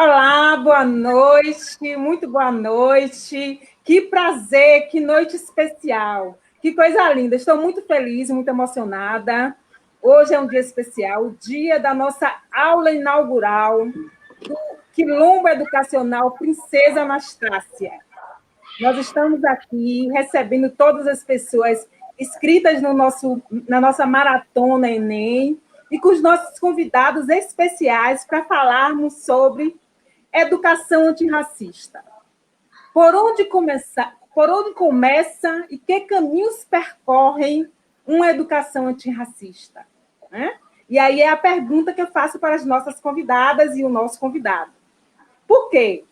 Olá, boa noite, muito boa noite. Que prazer, que noite especial, que coisa linda. Estou muito feliz, muito emocionada. Hoje é um dia especial, o dia da nossa aula inaugural do Quilombo Educacional Princesa Anastácia. Nós estamos aqui recebendo todas as pessoas inscritas na nossa maratona Enem e com os nossos convidados especiais para falarmos sobre educação antirracista. Por onde começa e que caminhos percorrem uma educação antirracista? Né? E aí é a pergunta que eu faço para as nossas convidadas e o nosso convidado. Por quê?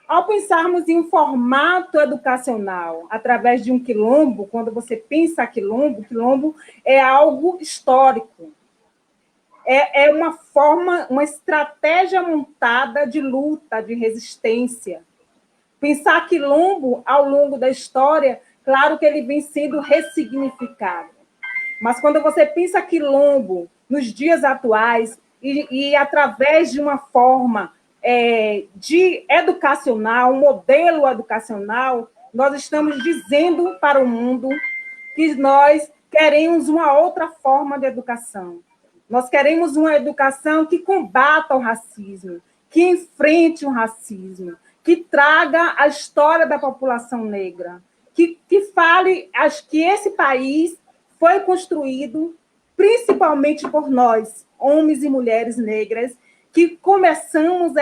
Ao pensarmos em um formato educacional através de um quilombo, quando você pensa quilombo é algo histórico. É uma forma, uma estratégia montada de luta, de resistência. Pensar quilombo ao longo da história, claro que ele vem sendo ressignificado. Mas quando você pensa quilombo nos dias atuais e através de uma forma de educacional, um modelo educacional, nós estamos dizendo para o mundo que nós queremos uma outra forma de educação. Nós queremos uma educação que combata o racismo, que enfrente o racismo, que traga a história da população negra, que fale que esse país foi construído principalmente por nós, homens e mulheres negras, que começamos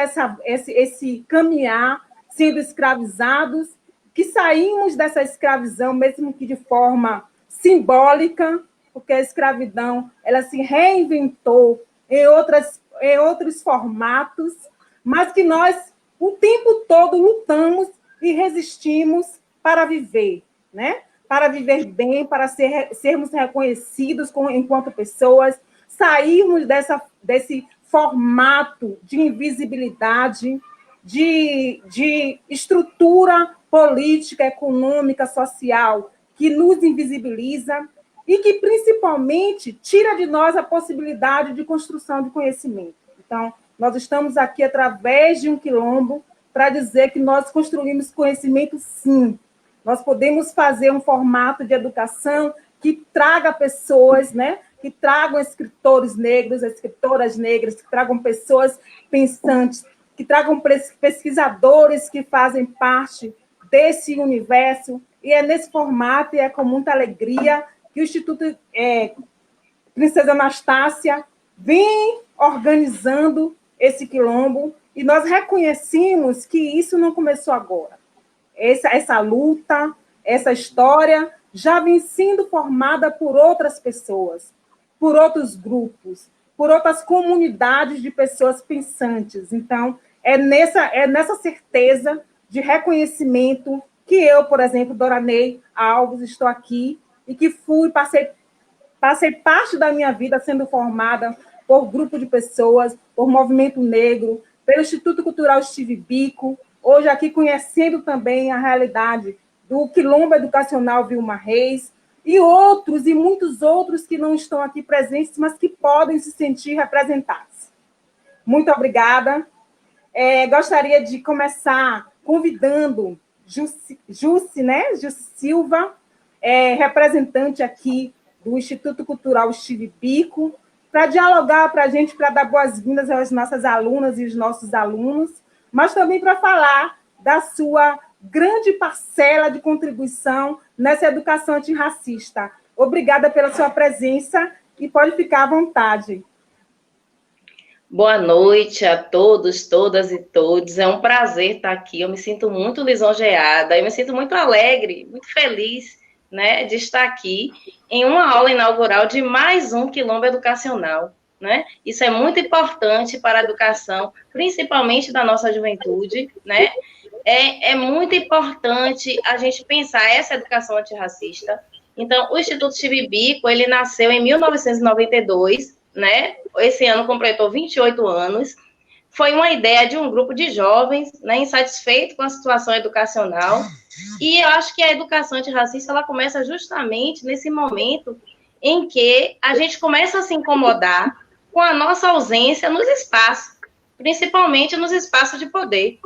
esse caminhar sendo escravizados, que saímos dessa escravidão, mesmo que de forma simbólica, porque a escravidão ela se reinventou em outros formatos, mas que nós o tempo todo lutamos e resistimos para viver, né? Para viver bem, para sermos reconhecidos enquanto pessoas, sairmos desse formato de invisibilidade, de estrutura política, econômica, social, que nos invisibiliza e que, principalmente, tira de nós a possibilidade de construção de conhecimento. Então, nós estamos aqui através de um quilombo para dizer que nós construímos conhecimento, sim. Nós podemos fazer um formato de educação que traga pessoas, né? Que tragam escritores negros, escritoras negras, que tragam pessoas pensantes, que tragam pesquisadores que fazem parte desse universo. E é nesse formato, e é com muita alegria, que o Instituto Princesa Anastácia vem organizando esse quilombo, e nós reconhecemos que isso não começou agora. Essa luta, essa história já vem sendo formada por outras pessoas, por outros grupos, por outras comunidades de pessoas pensantes. Então, é nessa certeza de reconhecimento que eu, por exemplo, Doranei Alves, estou aqui e que passei parte da minha vida sendo formada por grupo de pessoas, por movimento negro, pelo Instituto Cultural Steve Biko, hoje aqui conhecendo também a realidade do Quilombo Educacional Vilma Reis, e outros, e muitos outros que não estão aqui presentes, mas que podem se sentir representados. Muito obrigada. Gostaria de começar convidando Jussi Silva, representante aqui do Instituto Cultural Steve Biko, para dialogar para a gente, para dar boas-vindas às nossas alunas e os nossos alunos, mas também para falar da sua grande parcela de contribuição nessa educação antirracista. Obrigada pela sua presença e pode ficar à vontade. Boa noite a todos, todas e todos. É um prazer estar aqui. Eu me sinto muito lisonjeada, eu me sinto muito alegre, muito feliz, né, de estar aqui em uma aula inaugural de mais um Quilombo Educacional, né? Isso é muito importante para a educação, principalmente da nossa juventude, né? É muito importante a gente pensar essa educação antirracista. Então, o Instituto Steve Biko, ele nasceu em 1992, né? Esse ano completou 28 anos. Foi uma ideia de um grupo de jovens, né, insatisfeito com a situação educacional. E eu acho que a educação antirracista ela começa justamente nesse momento em que a gente começa a se incomodar com a nossa ausência nos espaços, principalmente nos espaços de poder.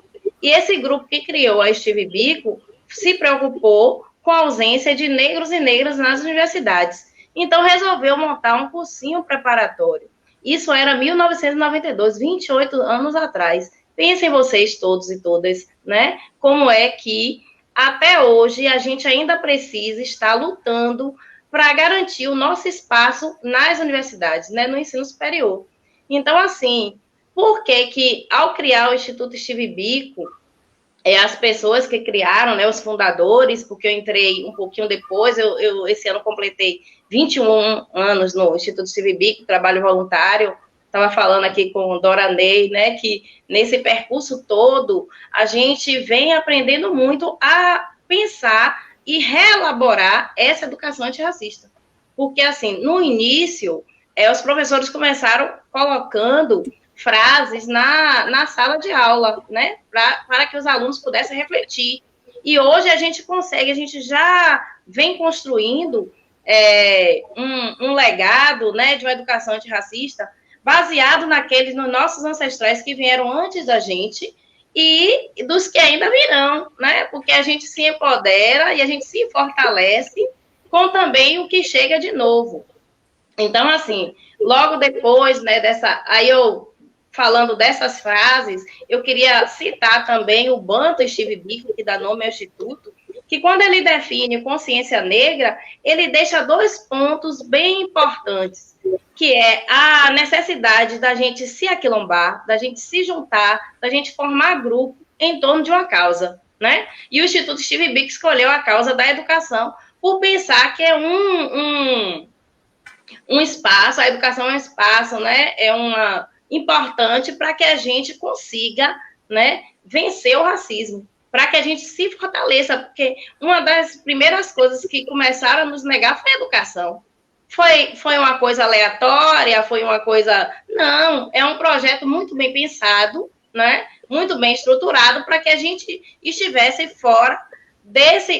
E esse grupo que criou a Steve Biko se preocupou com a ausência de negros e negras nas universidades. Então, resolveu montar um cursinho preparatório. Isso era 1992, 28 anos atrás. Pensem vocês todos e todas, né? Como é que, até hoje, a gente ainda precisa estar lutando para garantir o nosso espaço nas universidades, né? No ensino superior. Então, assim, por que ao criar o Instituto Steve Biko, as pessoas que criaram, né, os fundadores, porque eu entrei um pouquinho depois, eu esse ano completei 21 anos no Instituto Steve Biko, trabalho voluntário, estava falando aqui com Dora Ney, né, que nesse percurso todo, a gente vem aprendendo muito a pensar e reelaborar essa educação antirracista. Porque, assim, no início, os professores começaram colocando frases na sala de aula, né, para que os alunos pudessem refletir. E hoje a gente consegue, a gente já vem construindo um legado, né, de uma educação antirracista baseado nos nossos ancestrais que vieram antes da gente e dos que ainda virão, né, porque a gente se empodera e a gente se fortalece com também o que chega de novo. Então, assim, logo depois, né, falando dessas frases, eu queria citar também o Banto Steve Biko, que dá nome ao Instituto, que quando ele define consciência negra, ele deixa 2 pontos bem importantes, que é a necessidade da gente se aquilombar, da gente se juntar, da gente formar grupo em torno de uma causa, né? E o Instituto Steve Biko escolheu a causa da educação por pensar que é um espaço, a educação é um espaço, né? Importante para que a gente consiga, né, vencer o racismo, para que a gente se fortaleça, porque uma das primeiras coisas que começaram a nos negar foi a educação. Foi uma coisa aleatória, foi uma coisa... Não, é um projeto muito bem pensado, né, muito bem estruturado para que a gente estivesse fora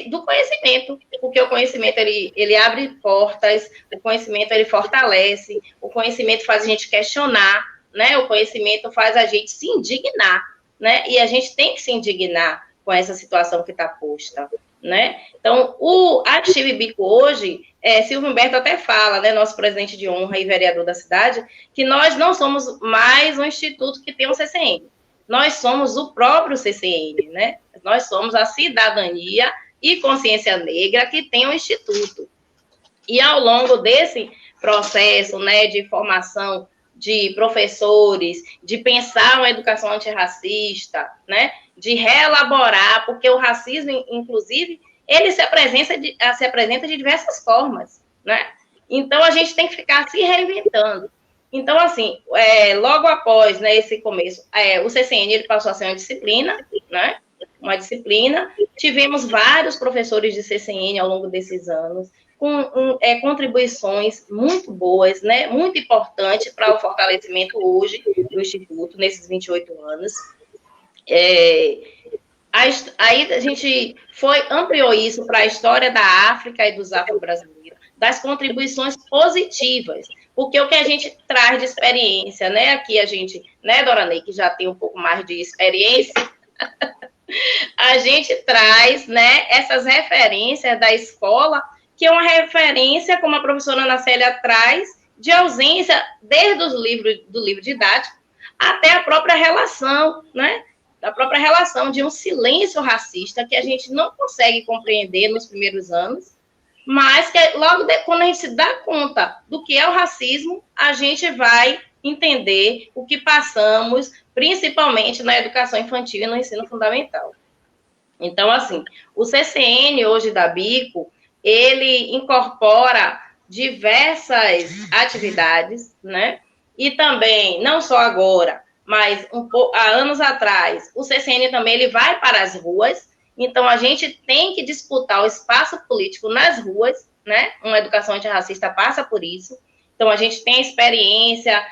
do conhecimento, porque o conhecimento ele abre portas, o conhecimento ele fortalece, o conhecimento faz a gente questionar, né? O conhecimento faz a gente se indignar, né? E a gente tem que se indignar com essa situação que está posta, né? Então, a Steve Biko hoje, Silvio Humberto até fala, né, nosso presidente de honra e vereador da cidade, que nós não somos mais um instituto que tem um CCN. Nós somos o próprio CCN, né? Nós somos a cidadania e consciência negra que tem um instituto. E ao longo desse processo, né, de formação de professores, de pensar uma educação antirracista, né, de reelaborar, porque o racismo, inclusive, ele se apresenta de diversas formas, né? Então, a gente tem que ficar se reinventando. Então, assim, logo após, né, esse começo, o CCN ele passou a ser uma disciplina, né? Uma disciplina. Tivemos vários professores de CCN ao longo desses anos, com contribuições muito boas, né? Muito importantes para o fortalecimento hoje do Instituto, nesses 28 anos. Aí a gente ampliou isso para a história da África e dos afro-brasileiros, das contribuições positivas, porque o que a gente traz de experiência, né? Aqui a gente, né, Dora Ney, que já tem um pouco mais de experiência, a gente traz, né, essas referências da escola, que é uma referência, como a professora Ana Célia traz, de ausência desde do livro didático até a própria relação, né? Da própria relação de um silêncio racista que a gente não consegue compreender nos primeiros anos, mas que logo quando a gente se dá conta do que é o racismo, a gente vai entender o que passamos, principalmente na educação infantil e no ensino fundamental. Então, assim, o CCN hoje da Biko, ele incorpora diversas atividades, né? E também, não só agora, mas há anos atrás, o CCN também ele vai para as ruas. Então, a gente tem que disputar o espaço político nas ruas, né? Uma educação antirracista passa por isso. Então, a gente tem a experiência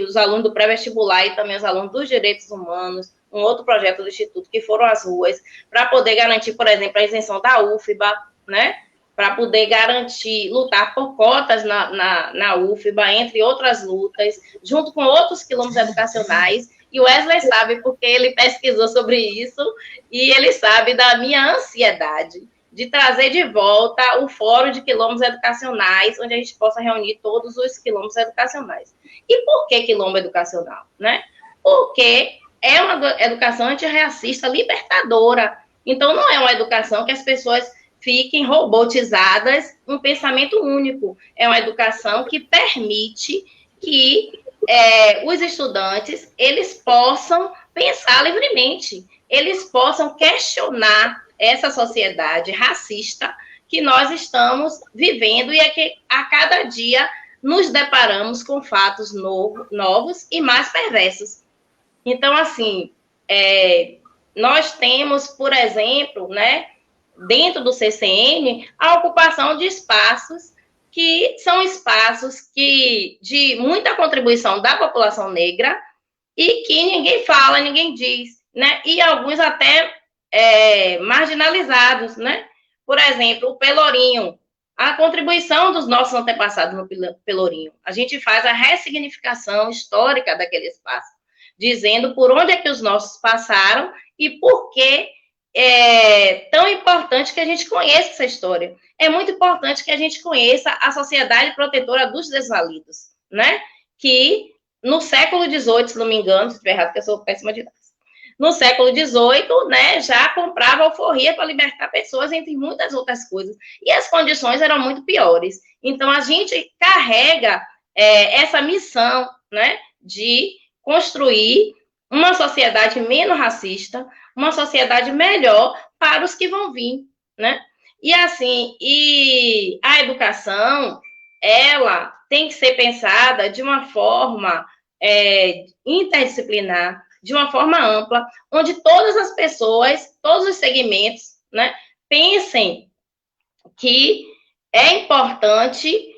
os alunos do pré-vestibular e também os alunos dos direitos humanos, um outro projeto do Instituto, que foram às ruas, para poder garantir, por exemplo, a isenção da UFBA, né? Para poder garantir, lutar por cotas na UFBA, entre outras lutas, junto com outros quilombos educacionais, E o Wesley sabe porque ele pesquisou sobre isso e ele sabe da minha ansiedade de trazer de volta o Fórum de Quilombos Educacionais, onde a gente possa reunir todos os quilombos educacionais. E por que quilombo educacional? Né? Porque é uma educação antirracista libertadora. Então, não é uma educação que as pessoas fiquem robotizadas, um pensamento único. É uma educação que permite que os estudantes eles possam pensar livremente, eles possam questionar essa sociedade racista que nós estamos vivendo e é que a cada dia nos deparamos com fatos novos e mais perversos. Então, assim, nós temos, por exemplo, né, dentro do CCN, a ocupação de espaços que são espaços de muita contribuição da população negra e que ninguém fala, ninguém diz, né? E alguns até marginalizados, né? Por exemplo, o Pelourinho, a contribuição dos nossos antepassados no Pelourinho. A gente faz a ressignificação histórica daquele espaço, dizendo por onde é que os nossos passaram e por que é tão importante que a gente conheça essa história. É muito importante que a gente conheça a Sociedade Protetora dos Desvalidos, né? Que no século XVIII, se não me engano, se estiver errado, porque eu sou péssima de dados, no século XVIII, né, já comprava alforria para libertar pessoas, entre muitas outras coisas. E as condições eram muito piores. Então, a gente carrega essa missão, né, de construir uma sociedade menos racista, uma sociedade melhor para os que vão vir, né? E assim, a educação, ela tem que ser pensada de uma forma interdisciplinar, de uma forma ampla, onde todas as pessoas, todos os segmentos, né, pensem que é importante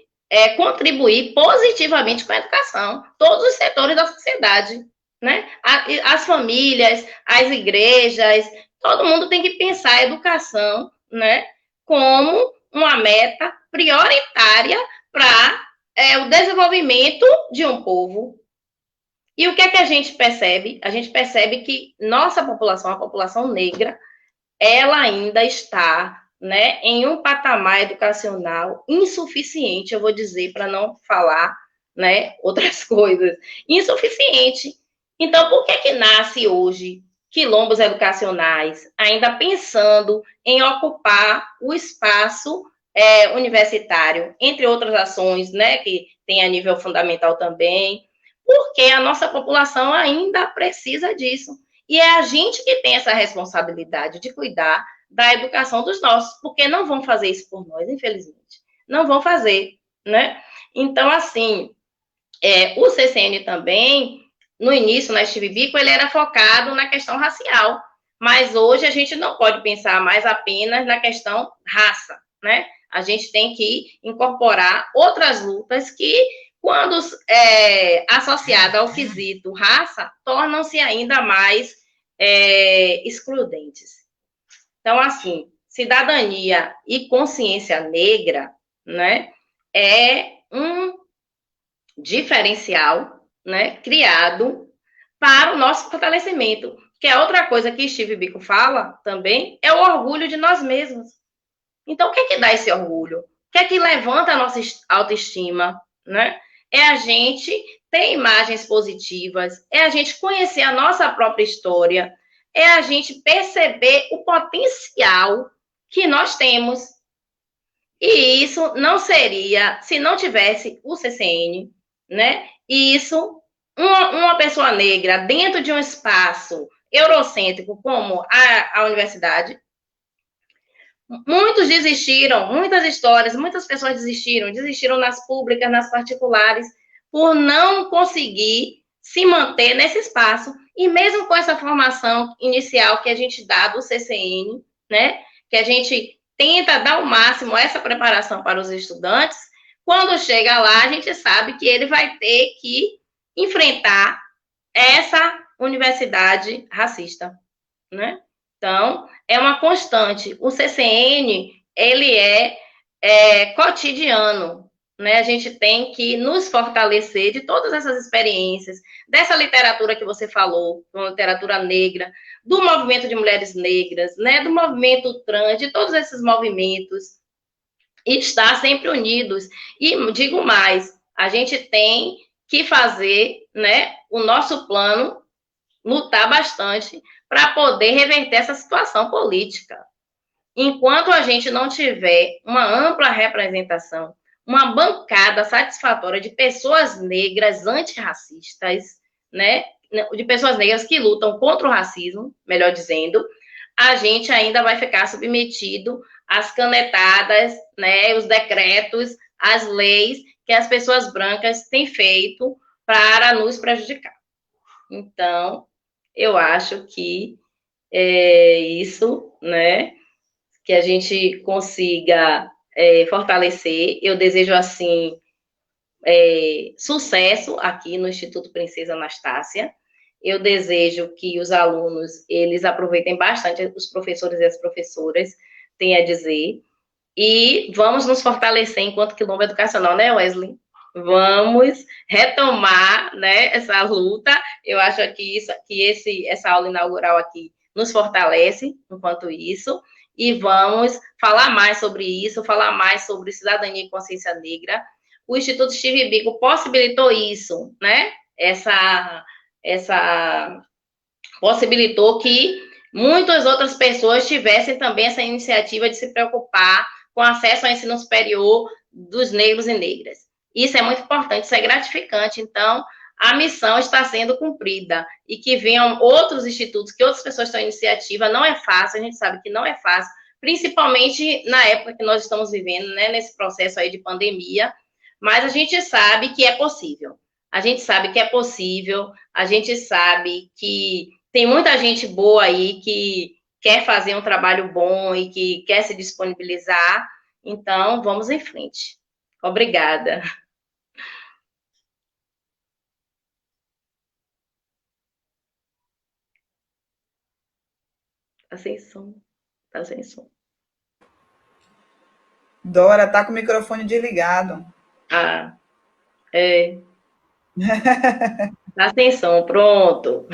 contribuir positivamente com a educação, todos os setores da sociedade, né? As famílias, as igrejas, todo mundo tem que pensar a educação, né, como uma meta prioritária para o desenvolvimento de um povo. E o que é que a gente percebe? A gente percebe que nossa população, a população negra, ela ainda está, né, em um patamar educacional insuficiente, eu vou dizer, para não falar, né, outras coisas, insuficiente. Então, por que nasce hoje quilombos educacionais, ainda pensando em ocupar o espaço universitário, entre outras ações, né, que tem a nível fundamental também, porque a nossa população ainda precisa disso. E é a gente que tem essa responsabilidade de cuidar da educação dos nossos, porque não vão fazer isso por nós, infelizmente. Não vão fazer, né? Então, assim, o CCN também, no início, na Steve Biko, ele era focado na questão racial, mas hoje a gente não pode pensar mais apenas na questão raça, né? A gente tem que incorporar outras lutas que, quando associada ao quesito raça, tornam-se ainda mais excludentes. Então, assim, cidadania e consciência negra, né, é um diferencial, né, criado para o nosso fortalecimento, que é outra coisa que Steve Biko fala também, é o orgulho de nós mesmos. Então, o que é que dá esse orgulho? O que é que levanta a nossa autoestima, né? É a gente ter imagens positivas, é a gente conhecer a nossa própria história, é a gente perceber o potencial que nós temos. E isso não seria, se não tivesse o CCN, né? E isso, uma pessoa negra dentro de um espaço eurocêntrico como a universidade, muitos desistiram, muitas histórias, muitas pessoas desistiram nas públicas, nas particulares, por não conseguir se manter nesse espaço. E mesmo com essa formação inicial que a gente dá do CCN, né, que a gente tenta dar o máximo essa preparação para os estudantes, quando chega lá, a gente sabe que ele vai ter que enfrentar essa universidade racista, né? Então, é uma constante. O CCN, ele é cotidiano. né, a gente tem que nos fortalecer de todas essas experiências, dessa literatura que você falou, uma literatura negra, do movimento de mulheres negras, né, do movimento trans, de todos esses movimentos, e estar sempre unidos. E digo mais, a gente tem que fazer, né, o nosso plano, lutar bastante para poder reverter essa situação política. Enquanto a gente não tiver uma ampla representação, uma bancada satisfatória de pessoas negras antirracistas, né, de pessoas negras que lutam contra o racismo, melhor dizendo, a gente ainda vai ficar submetido às canetadas, né, os decretos, as leis que as pessoas brancas têm feito para nos prejudicar. Então, eu acho que é isso, né, que a gente consiga fortalecer. Eu desejo, assim, sucesso aqui no Instituto Princesa Anastácia. Eu desejo que os alunos, eles aproveitem bastante, os professores e as professoras, têm a dizer, e vamos nos fortalecer enquanto quilombo educacional, né, Wesley? Vamos retomar, né, essa luta. Eu acho que essa aula inaugural aqui nos fortalece enquanto isso, e vamos falar mais sobre isso, falar mais sobre cidadania e consciência negra. O Instituto Steve Biko possibilitou isso, né? Essa possibilitou que muitas outras pessoas tivessem também essa iniciativa de se preocupar com acesso ao ensino superior dos negros e negras. Isso é muito importante, isso é gratificante. Então, a missão está sendo cumprida e que venham outros institutos, que outras pessoas estão em iniciativa. Não é fácil, a gente sabe que não é fácil, principalmente na época que nós estamos vivendo, né, nesse processo aí de pandemia, mas a gente sabe que é possível. A gente sabe que é possível, a gente sabe que tem muita gente boa aí que quer fazer um trabalho bom e que quer se disponibilizar. Então, vamos em frente. Obrigada. Tá sem som. Tá sem som. Dora, tá com o microfone desligado. Ah, é. Tá sem som, pronto.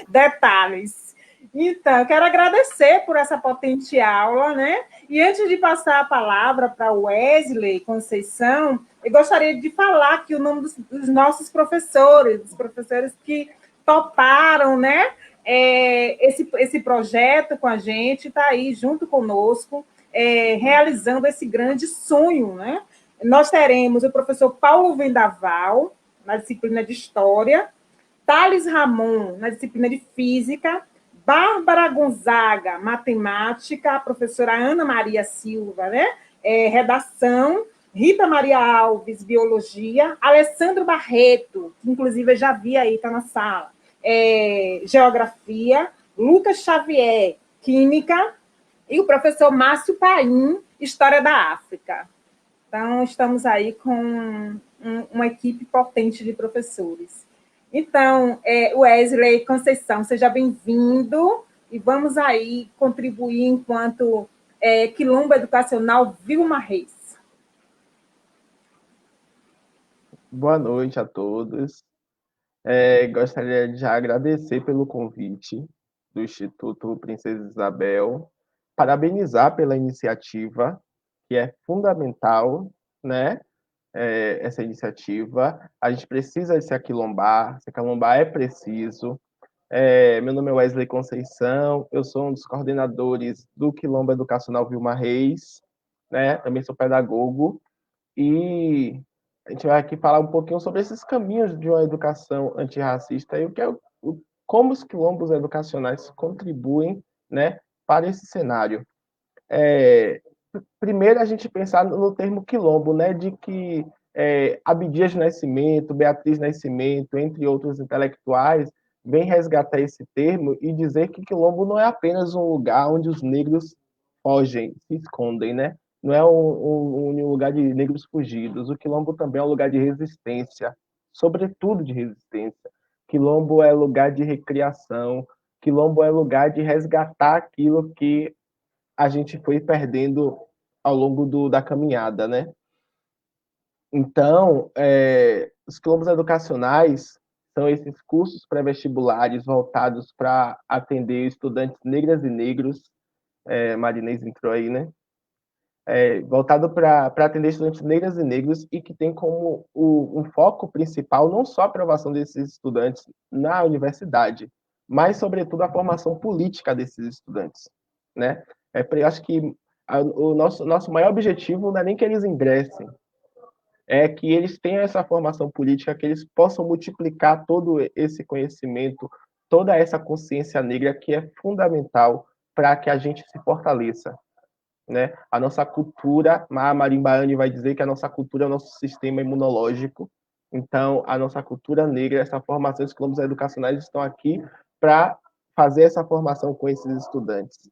Detalhes. Então, eu quero agradecer por essa potente aula, né? E antes de passar a palavra para o Wesley Conceição, eu gostaria de falar aqui o nome dos nossos professores, dos professores que toparam, né? Esse projeto com a gente, está aí junto conosco, realizando esse grande sonho, né? Nós teremos o professor Paulo Vendaval, na disciplina de História, Thales Ramon, na disciplina de Física, Bárbara Gonzaga, Matemática, a professora Ana Maria Silva, né? Redação, Rita Maria Alves, Biologia, Alessandro Barreto, que inclusive eu já vi aí, está na sala, Geografia, Lucas Xavier, Química, e o professor Márcio Paim, História da África. Então, estamos aí com uma equipe potente de professores. Então, Wesley Conceição, seja bem-vindo e vamos aí contribuir enquanto Quilombo Educacional Vilma Reis. Boa noite a todos. Gostaria de agradecer pelo convite do Instituto Princesa Isabel, parabenizar pela iniciativa, que é fundamental, né? Essa iniciativa. A gente precisa se aquilombar é preciso. Meu nome é Wesley Conceição, eu sou um dos coordenadores do Quilombo Educacional Vilma Reis, né? Também sou pedagogo, e a gente vai aqui falar um pouquinho sobre esses caminhos de uma educação antirracista e como os quilombos educacionais contribuem, né, para esse cenário. Primeiro, a gente pensar no termo quilombo, né, de que Abdias Nascimento, Beatriz Nascimento, entre outros intelectuais, vem resgatar esse termo e dizer que quilombo não é apenas um lugar onde os negros fogem, se escondem, né? Não é um lugar de negros fugidos. O quilombo também é um lugar de resistência, sobretudo de resistência. Quilombo é lugar de recriação. Quilombo é lugar de resgatar aquilo que a gente foi perdendo ao longo da caminhada, né? Então, os quilombos educacionais são esses cursos pré-vestibulares voltados para atender estudantes negras e negros, Marinês entrou aí, né? Voltado para atender estudantes negras e negros e que tem como um foco principal não só a aprovação desses estudantes na universidade, mas, sobretudo, a formação política desses estudantes, né? Eu acho que o nosso maior objetivo não é nem que eles ingressem, é que eles tenham essa formação política, que eles possam multiplicar todo esse conhecimento, toda essa consciência negra que é fundamental para que a gente se fortaleça, né? A nossa cultura, a Marimbaane vai dizer que a nossa cultura é o nosso sistema imunológico. Então, a nossa cultura negra, essa formação, os quilombos educacionais estão aqui para fazer essa formação com esses estudantes.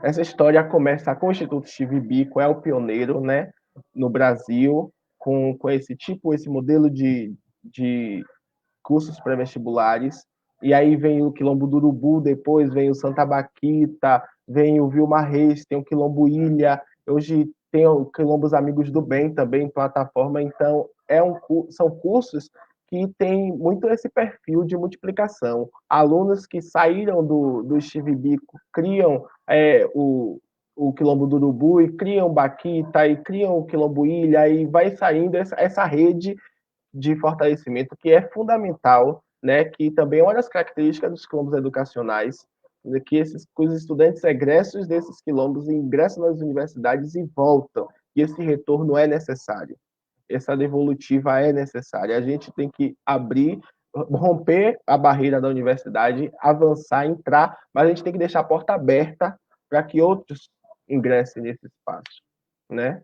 Essa história começa com o Instituto Steve Biko, é o pioneiro, né, no Brasil, com esse modelo de cursos pré-vestibulares. E aí vem o Quilombo do Urubu, depois vem o Santa Baquita, vem o Vilmar Reis, tem o Quilombo Ilha, hoje tem o Quilombos Amigos do Bem também em plataforma. Então, são cursos que têm muito esse perfil de multiplicação. Alunos que saíram do Steve Biko criam o Quilombo do Urubu, e criam Baquita, e criam o Quilombo Ilha, e vai saindo essa rede de fortalecimento que é fundamental, né, que também é uma das características dos quilombos educacionais, que os estudantes egressos desses quilombos ingressam nas universidades e voltam, e esse retorno é necessário, essa devolutiva é necessária. A gente tem que romper a barreira da universidade, avançar, entrar, mas a gente tem que deixar a porta aberta para que outros ingressem nesse espaço, né?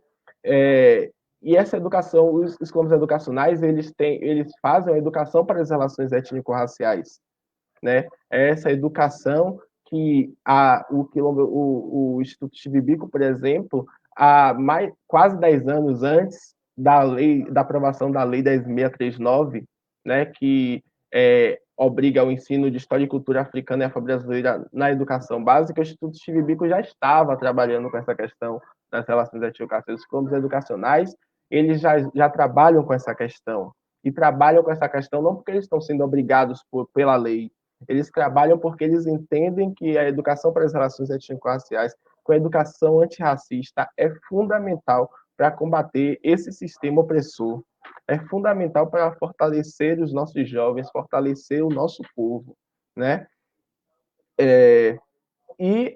E essa educação, os quilombos educacionais, eles fazem a educação para as relações étnico-raciais, né? Essa educação que o Instituto Steve Biko, por exemplo, quase 10 anos antes da aprovação da Lei 10.639, né, que obriga ao ensino de história e cultura africana e afro-brasileira na educação básica, o Instituto Steve Biko já estava trabalhando com essa questão das relações étnico-raciais. Os quilombos educacionais, eles já trabalham com essa questão, e trabalham com essa questão não porque eles estão sendo obrigados pela lei, eles trabalham porque eles entendem que a educação para as relações étnico-raciais, com a educação antirracista, é fundamental para combater esse sistema opressor, é fundamental para fortalecer os nossos jovens, fortalecer o nosso povo, né? E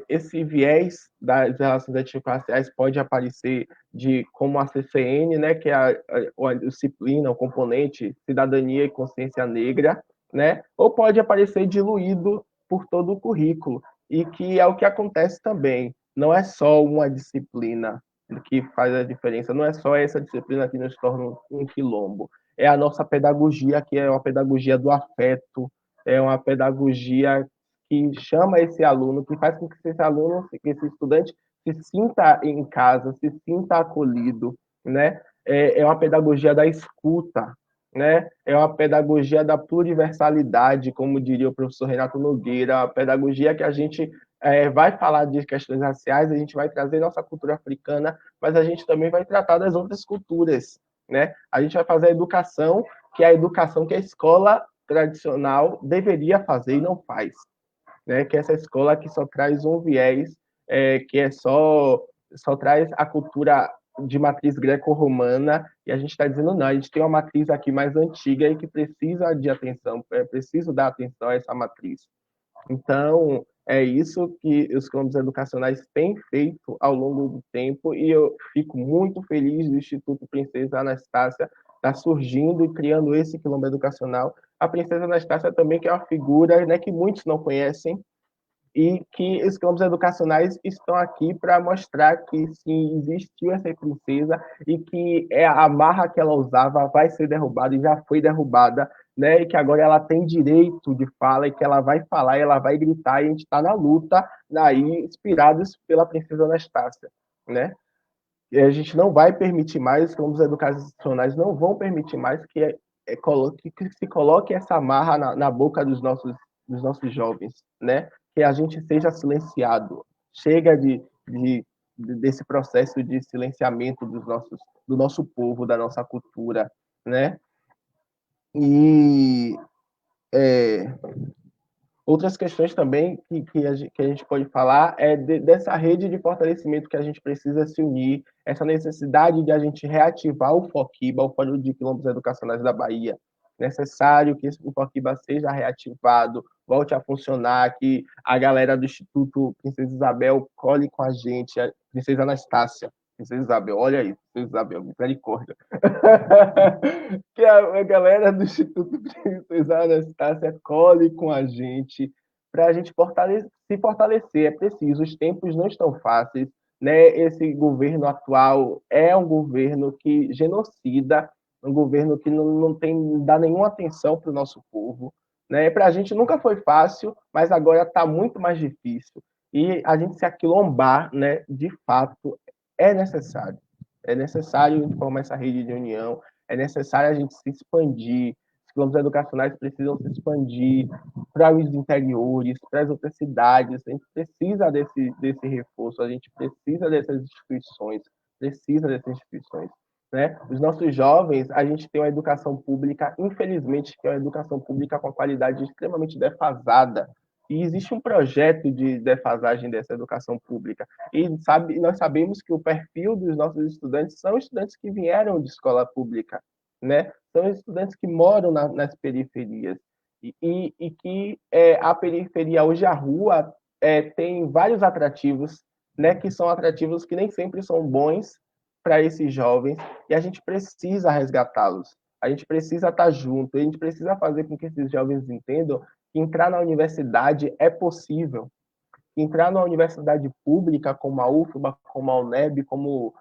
esse viés das relações étnico-raciais pode aparecer como a CCN, né, que é a disciplina, o componente Cidadania e Consciência Negra, né, ou pode aparecer diluído por todo o currículo, e que é o que acontece também. Não é só uma disciplina que faz a diferença, não é só essa disciplina que nos torna um quilombo, é a nossa pedagogia, que é uma pedagogia do afeto, é uma pedagogia que chama esse aluno, que faz com que esse aluno, que esse estudante se sinta em casa, se sinta acolhido, né? É uma pedagogia da escuta, né? É uma pedagogia da pluriversalidade, como diria o professor Renato Nogueira, a pedagogia que a gente vai falar de questões raciais, a gente vai trazer nossa cultura africana, mas a gente também vai tratar das outras culturas, né? A gente vai fazer a educação que é a educação que a escola tradicional deveria fazer e não faz, né? Que é essa escola que só traz um viés, que só traz a cultura de matriz greco-romana, e a gente está dizendo não, a gente tem uma matriz aqui mais antiga e que precisa de atenção, preciso dar atenção a essa matriz. Então, é isso que os quilombos educacionais têm feito ao longo do tempo, e eu fico muito feliz do Instituto Princesa Anastácia estar surgindo e criando esse quilombo educacional. A Princesa Anastácia também, que é uma figura, né, que muitos não conhecem, e que os quilombos educacionais estão aqui para mostrar que sim, existiu essa princesa, e que a marra que ela usava vai ser derrubada e já foi derrubada, né? E que agora ela tem direito de fala, e que ela vai falar, e ela vai gritar, e a gente está na luta, aí, inspirados pela Princesa Anastácia, né? E a gente não vai permitir mais, os quilombos educacionais não vão permitir mais que se coloque essa marra na boca dos nossos jovens, né? Que a gente seja silenciado. Chega de desse processo de silenciamento do nosso povo, da nossa cultura, né? E outras questões também que a gente pode falar é dessa rede de fortalecimento que a gente precisa se unir, essa necessidade de a gente reativar o FOQIBA, o Fórum de Quilombos Educacionais da Bahia. Necessário que o FOQIBA seja reativado, volte a funcionar, que a galera do Instituto Princesa Isabel cole com a gente, a Princesa Anastácia, Princesa Isabel, olha aí, Princesa Isabel, misericórdia. Que a galera do Instituto Princesa Anastácia cole com a gente, para a gente se fortalecer. É preciso, os tempos não estão fáceis, né? Esse governo atual é um governo que genocida, um governo que não dá nenhuma atenção para o nosso povo, né? Para a gente nunca foi fácil, mas agora está muito mais difícil. E a gente se aquilombar, né, de fato, é necessário. É necessário formar essa rede de união, é necessário a gente se expandir. Os quilombos educacionais precisam se expandir para os interiores, para as outras cidades. A gente precisa desse reforço, a gente precisa dessas instituições, né? Os nossos jovens, a gente tem uma educação pública, infelizmente, que é uma educação pública com a qualidade extremamente defasada. E existe um projeto de defasagem dessa educação pública. E nós sabemos que o perfil dos nossos estudantes são estudantes que vieram de escola pública, né? São estudantes que moram nas periferias. E que a periferia, hoje a rua, tem vários atrativos, né? Que são atrativos que nem sempre são bons para esses jovens, e a gente precisa resgatá-los. A gente precisa estar junto, a gente precisa fazer com que esses jovens entendam que entrar na universidade é possível. Entrar na universidade pública, como a UFBA, como a UNEB, como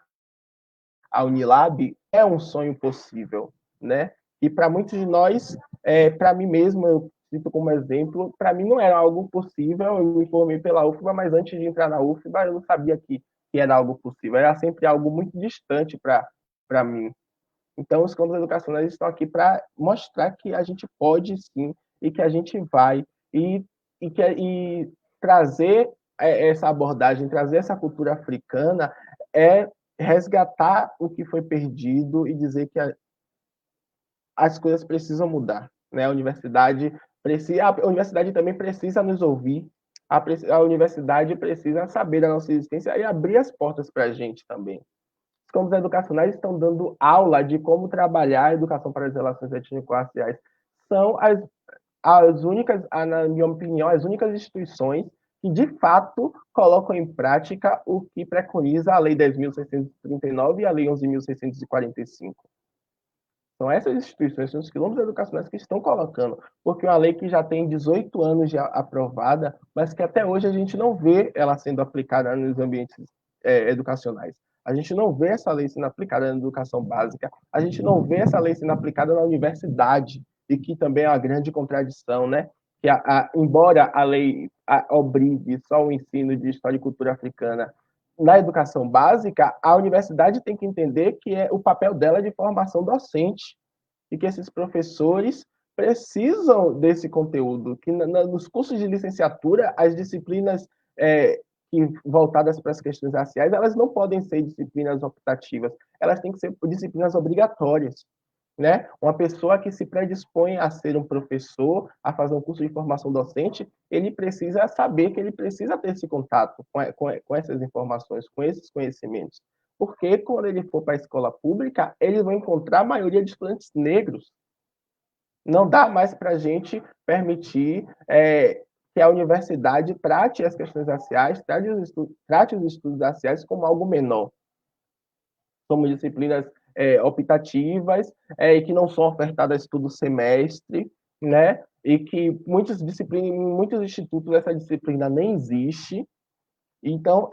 a Unilab, é um sonho possível, né? E para muitos de nós, para mim mesmo, eu cito como exemplo, para mim não era algo possível, eu me formei pela UFBA, mas antes de entrar na UFBA, eu não sabia que era algo possível, era sempre algo muito distante para mim. Então, os campos educacionais estão aqui para mostrar que a gente pode sim, e que a gente vai, e trazer essa abordagem, trazer essa cultura africana, é resgatar o que foi perdido e dizer que as coisas precisam mudar, né? A universidade também precisa nos ouvir, a universidade precisa saber da nossa existência e abrir as portas para a gente também. Os campos educacionais estão dando aula de como trabalhar a educação para as relações étnico-raciais. São as únicas, na minha opinião, as únicas instituições que, de fato, colocam em prática o que preconiza a Lei 10.639 e a Lei 11.645. São essas instituições, são os quilombos educacionais que estão colocando, porque é uma lei que já tem 18 anos de aprovada, mas que até hoje a gente não vê ela sendo aplicada nos ambientes educacionais. A gente não vê essa lei sendo aplicada na educação básica, a gente não vê essa lei sendo aplicada na universidade, e que também é uma grande contradição, né? Que embora a lei obrigue só o ensino de história e cultura africana na educação básica, a universidade tem que entender que é o papel dela de formação docente e que esses professores precisam desse conteúdo, que nos cursos de licenciatura, as disciplinas voltadas para as questões raciais, elas não podem ser disciplinas optativas, elas têm que ser disciplinas obrigatórias. Né? Uma pessoa que se predispõe a ser um professor, a fazer um curso de formação docente, ele precisa saber que ele precisa ter esse contato com essas informações, com esses conhecimentos. Porque quando ele for para a escola pública, ele vai encontrar a maioria de estudantes negros. Não dá mais para a gente permitir que a universidade trate as questões raciais, trate os estudos raciais como algo menor. Somos disciplinas optativas e que não são ofertadas todo semestre, né? E que muitas disciplinas, em muitos institutos essa disciplina nem existe. Então,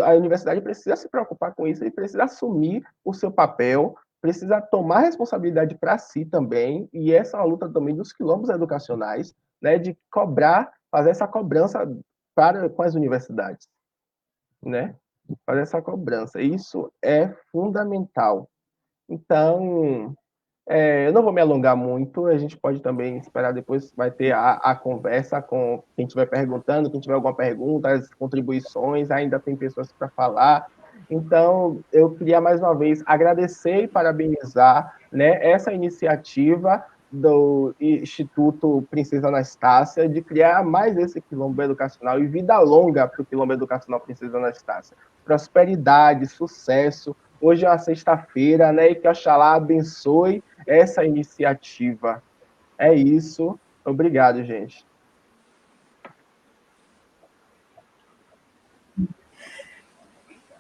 a universidade precisa se preocupar com isso e precisa assumir o seu papel, precisa tomar responsabilidade para si também, e essa é uma luta também dos quilombos educacionais, né? De fazer essa cobrança com as universidades, né? Fazer essa cobrança. Isso é fundamental. Então, Eu não vou me alongar muito, a gente pode também esperar depois, vai ter a conversa com quem estiver perguntando, quem tiver alguma pergunta, as contribuições, ainda tem pessoas para falar. Então, eu queria mais uma vez agradecer e parabenizar, né, essa iniciativa do Instituto Princesa Anastácia de criar mais esse quilombo educacional e vida longa para o quilombo educacional Princesa Anastácia. Prosperidade, sucesso. Hoje é uma sexta-feira, né, e que Oxalá abençoe essa iniciativa. É isso. Obrigado, gente.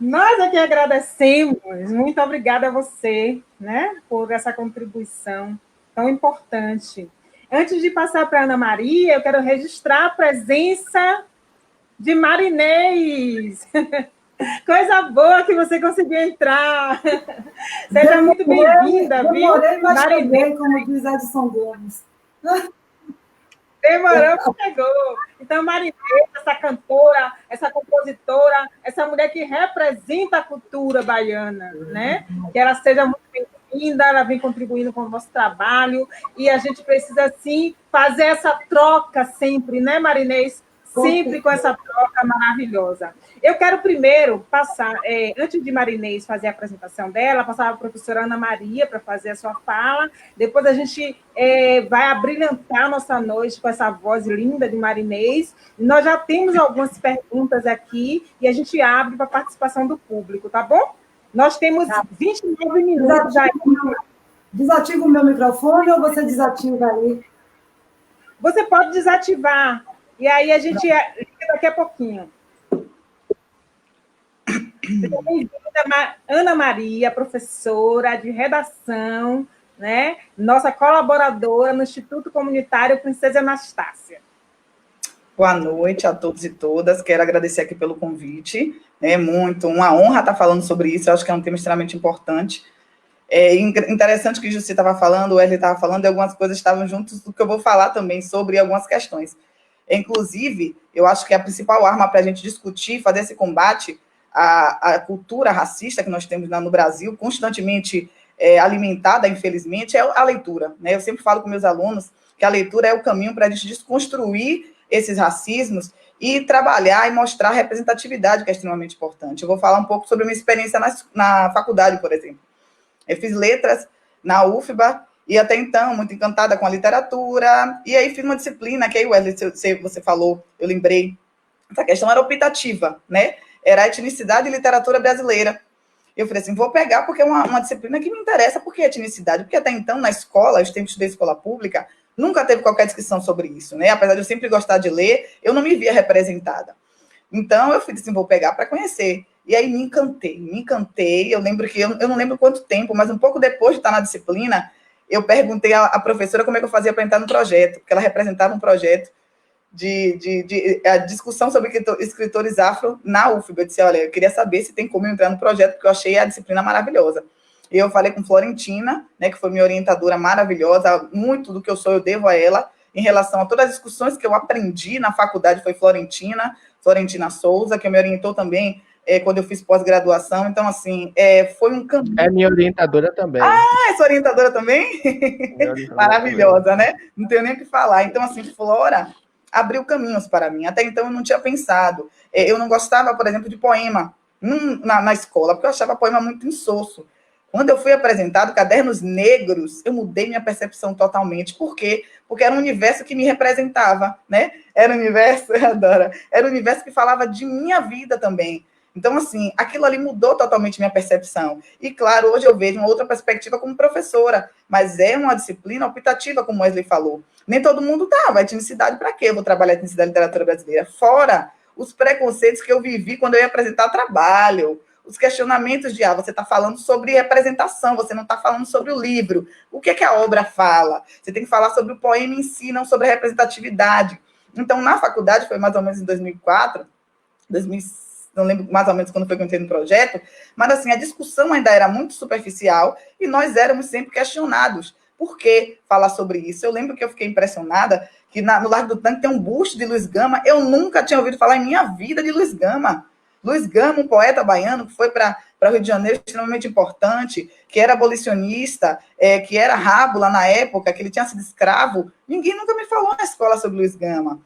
Nós aqui agradecemos. Muito obrigada a você, né, por essa contribuição tão importante. Antes de passar para a Ana Maria, eu quero registrar a presença de Marinês. Coisa boa que você conseguiu entrar. Seja muito bem-vinda, viu? Demorei, mas cheguei, como diz Edson Gomes. Demorou, mas chegou. Então, Marinês, essa cantora, essa compositora, essa mulher que representa a cultura baiana, né? Que ela seja muito bem-vinda, ela vem contribuindo com o nosso trabalho, e a gente precisa, sim, fazer essa troca sempre, né, Marinês? Sempre com essa troca maravilhosa. Eu quero primeiro passar, antes de Marinês fazer a apresentação dela, passar para a professora Ana Maria para fazer a sua fala. Depois a gente vai abrilhantar a nossa noite com essa voz linda de Marinês. Nós já temos algumas perguntas aqui e a gente abre para a participação do público, tá bom? Nós temos 29 minutos aí. Desativa o meu microfone ou você desativa aí? Você pode desativar. E aí a gente liga daqui a pouquinho. Seja bem-vinda, Ana Maria, professora de redação, né? Nossa colaboradora no Instituto Comunitário Princesa Anastácia. Boa noite a todos e todas. Quero agradecer aqui pelo convite. É uma honra estar falando sobre isso. Eu acho que é um tema extremamente importante. É interessante que o Jussi estava falando, o Wesley estava falando, e algumas coisas estavam juntos do que eu vou falar também sobre algumas questões. Inclusive, eu acho que a principal arma para a gente discutir, fazer esse combate à cultura racista que nós temos no Brasil, constantemente alimentada, infelizmente, é a leitura, né? Eu sempre falo com meus alunos que a leitura é o caminho para a gente desconstruir esses racismos e trabalhar e mostrar a representatividade, que é extremamente importante. Eu vou falar um pouco sobre a minha experiência na faculdade, por exemplo. Eu fiz letras na UFBA, e até então, muito encantada com a literatura, e aí fiz uma disciplina, que aí, Wesley, você falou, eu lembrei, essa questão era optativa, né? Era a etnicidade e literatura brasileira. Eu falei assim, vou pegar porque é uma disciplina que me interessa, porque é etnicidade, porque até então, na escola, eu sempre estudei escola pública, nunca teve qualquer discussão sobre isso, né? Apesar de eu sempre gostar de ler, eu não me via representada. Então, eu falei assim, vou pegar para conhecer. E aí me encantei. Eu lembro que, eu não lembro quanto tempo, mas um pouco depois de estar na disciplina, eu perguntei à professora como é que eu fazia para entrar no projeto, porque ela representava um projeto de discussão sobre escritores afro na UFBA. Eu disse, olha, eu queria saber se tem como eu entrar no projeto, porque eu achei a disciplina maravilhosa. E eu falei com Florentina, né, que foi minha orientadora maravilhosa, muito do que eu sou eu devo a ela, em relação a todas as discussões que eu aprendi na faculdade, foi Florentina Souza, que me orientou também quando eu fiz pós-graduação. Então, assim, foi um caminho. É minha orientadora também. Ah, é sua orientadora também? Maravilhosa, também, né? Não tenho nem o que falar. Então, assim, Flora abriu caminhos para mim. Até então, eu não tinha pensado. Eu não gostava, por exemplo, de poema na escola, porque eu achava poema muito insosso. Quando eu fui apresentado Cadernos Negros, eu mudei minha percepção totalmente. Por quê? Porque era um universo que me representava, né? Era um universo, eu adoro, era um universo que falava de minha vida também. Então, assim, aquilo ali mudou totalmente minha percepção. E, claro, hoje eu vejo uma outra perspectiva como professora, mas é uma disciplina optativa, como o Wesley falou. Nem todo mundo vai etnicidade para quê? Eu vou trabalhar etnicidade e literatura brasileira. Fora os preconceitos que eu vivi quando eu ia apresentar trabalho, os questionamentos de, você está falando sobre representação, você não está falando sobre o livro. O que é que a obra fala? Você tem que falar sobre o poema em si, não sobre a representatividade. Então, na faculdade, foi mais ou menos em 2004, 2005, não lembro mais ou menos quando foi que eu entrei no projeto, mas assim, a discussão ainda era muito superficial e nós éramos sempre questionados. Por que falar sobre isso? Eu lembro que eu fiquei impressionada que no Largo do Tanque tem um busto de Luiz Gama. Eu nunca tinha ouvido falar em minha vida de Luiz Gama. Luiz Gama, um poeta baiano que foi para o Rio de Janeiro, extremamente importante, que era abolicionista, que era rábula na época, que ele tinha sido escravo. Ninguém nunca me falou na escola sobre Luiz Gama.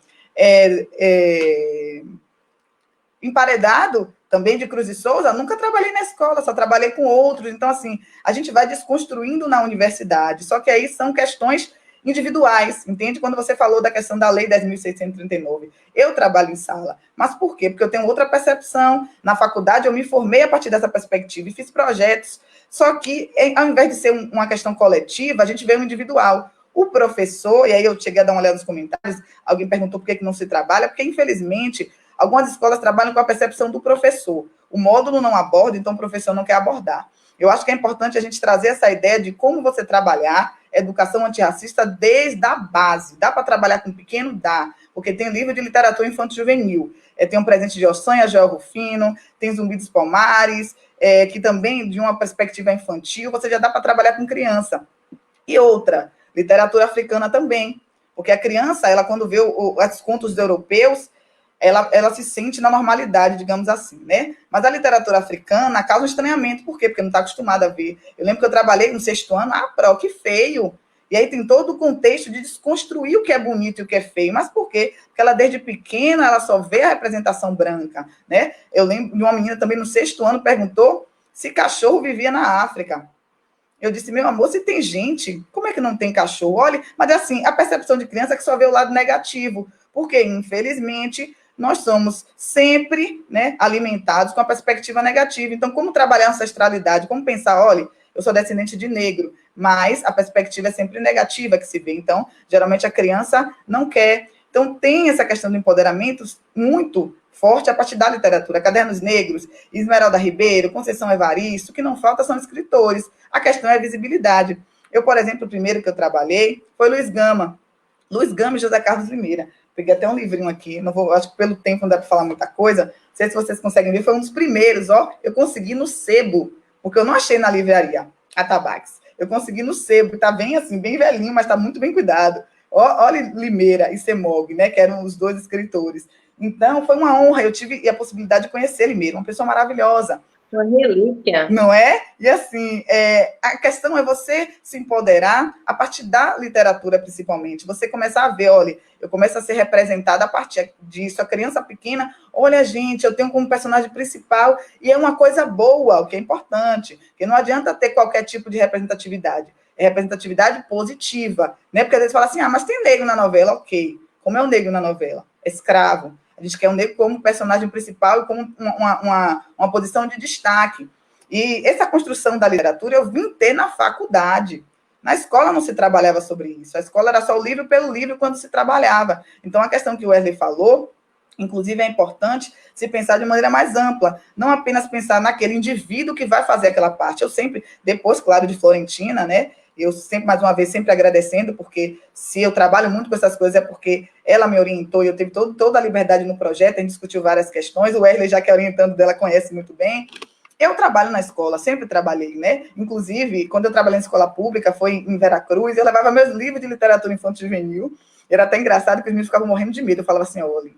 Emparedado, também de Cruz e Souza, nunca trabalhei na escola, só trabalhei com outros. Então, assim, a gente vai desconstruindo na universidade. Só que aí são questões individuais, entende? Quando você falou da questão da Lei 10.639, eu trabalho em sala. Mas por quê? Porque eu tenho outra percepção. Na faculdade, eu me formei a partir dessa perspectiva e fiz projetos. Só que, ao invés de ser uma questão coletiva, a gente vê um individual. O professor, e aí eu cheguei a dar uma olhada nos comentários, alguém perguntou por que não se trabalha, porque, infelizmente, algumas escolas trabalham com a percepção do professor. O módulo não aborda, então o professor não quer abordar. Eu acho que é importante a gente trazer essa ideia de como você trabalhar educação antirracista desde a base. Dá para trabalhar com pequeno? Dá, porque tem livro de literatura infanto-juvenil. Tem um presente de Ossanha, Joel Rufino, tem Zumbi dos Palmares, que também, de uma perspectiva infantil, você já dá para trabalhar com criança. E outra, literatura africana também, porque a criança, ela quando vê os contos europeus, ela se sente na normalidade, digamos assim, né? Mas a literatura africana causa um estranhamento. Por quê? Porque não está acostumada a ver. Eu lembro que eu trabalhei no 6º ano, que feio. E aí tem todo o contexto de desconstruir o que é bonito e o que é feio. Mas por quê? Porque ela, desde pequena, ela só vê a representação branca, né? Eu lembro de uma menina também no 6º ano, perguntou se cachorro vivia na África. Eu disse, meu amor, se tem gente, como é que não tem cachorro? Olha, mas assim, a percepção de criança é que só vê o lado negativo. Porque, infelizmente, nós somos sempre, né, alimentados com a perspectiva negativa. Então, como trabalhar a ancestralidade? Como pensar, olha, eu sou descendente de negro, mas a perspectiva é sempre negativa que se vê. Então, geralmente a criança não quer. Então, tem essa questão do empoderamento muito forte a partir da literatura. Cadernos Negros, Esmeralda Ribeiro, Conceição Evaristo, o que não falta são escritores. A questão é a visibilidade. Eu, por exemplo, o primeiro que eu trabalhei foi Luiz Gama. Luiz Gama e José Carlos Limeira. Peguei até um livrinho aqui, não vou, acho que pelo tempo não dá para falar muita coisa, não sei se vocês conseguem ver, foi um dos primeiros, eu consegui no sebo, porque eu não achei na livraria, a Tabax, eu consegui no sebo, tá bem assim, bem velhinho, mas tá muito bem cuidado. Olha Limeira e Semog, né, que eram os dois escritores. Então, foi uma honra, eu tive a possibilidade de conhecer Limeira, uma pessoa maravilhosa. Uma relíquia. Não é? E assim, a questão é você se empoderar a partir da literatura, principalmente. Você começar a ver, olha, eu começo a ser representada a partir disso. A criança pequena, olha, gente, eu tenho como personagem principal, e é uma coisa boa, o que é importante, porque não adianta ter qualquer tipo de representatividade. É representatividade positiva, né? Porque às vezes fala assim, mas tem negro na novela, ok. Como é o negro na novela? É escravo. A gente quer o negro como personagem principal e como uma posição de destaque. E essa construção da literatura eu vim ter na faculdade. Na escola não se trabalhava sobre isso. A escola era só o livro pelo livro quando se trabalhava. Então, a questão que o Wesley falou, inclusive, é importante se pensar de maneira mais ampla. Não apenas pensar naquele indivíduo que vai fazer aquela parte. Eu sempre, depois, claro, de Florentina, né? Eu sempre, mais uma vez, sempre agradecendo, porque se eu trabalho muito com essas coisas é porque ela me orientou e eu tive toda a liberdade no projeto, a gente discutiu várias questões, o Wesley, já que é orientando dela, conhece muito bem. Eu trabalho na escola, sempre trabalhei, né? Inclusive, quando eu trabalhei em escola pública, foi em Veracruz, eu levava meus livros de literatura infantil juvenil, era até engraçado que os meninos ficavam morrendo de medo, eu falava assim, olha,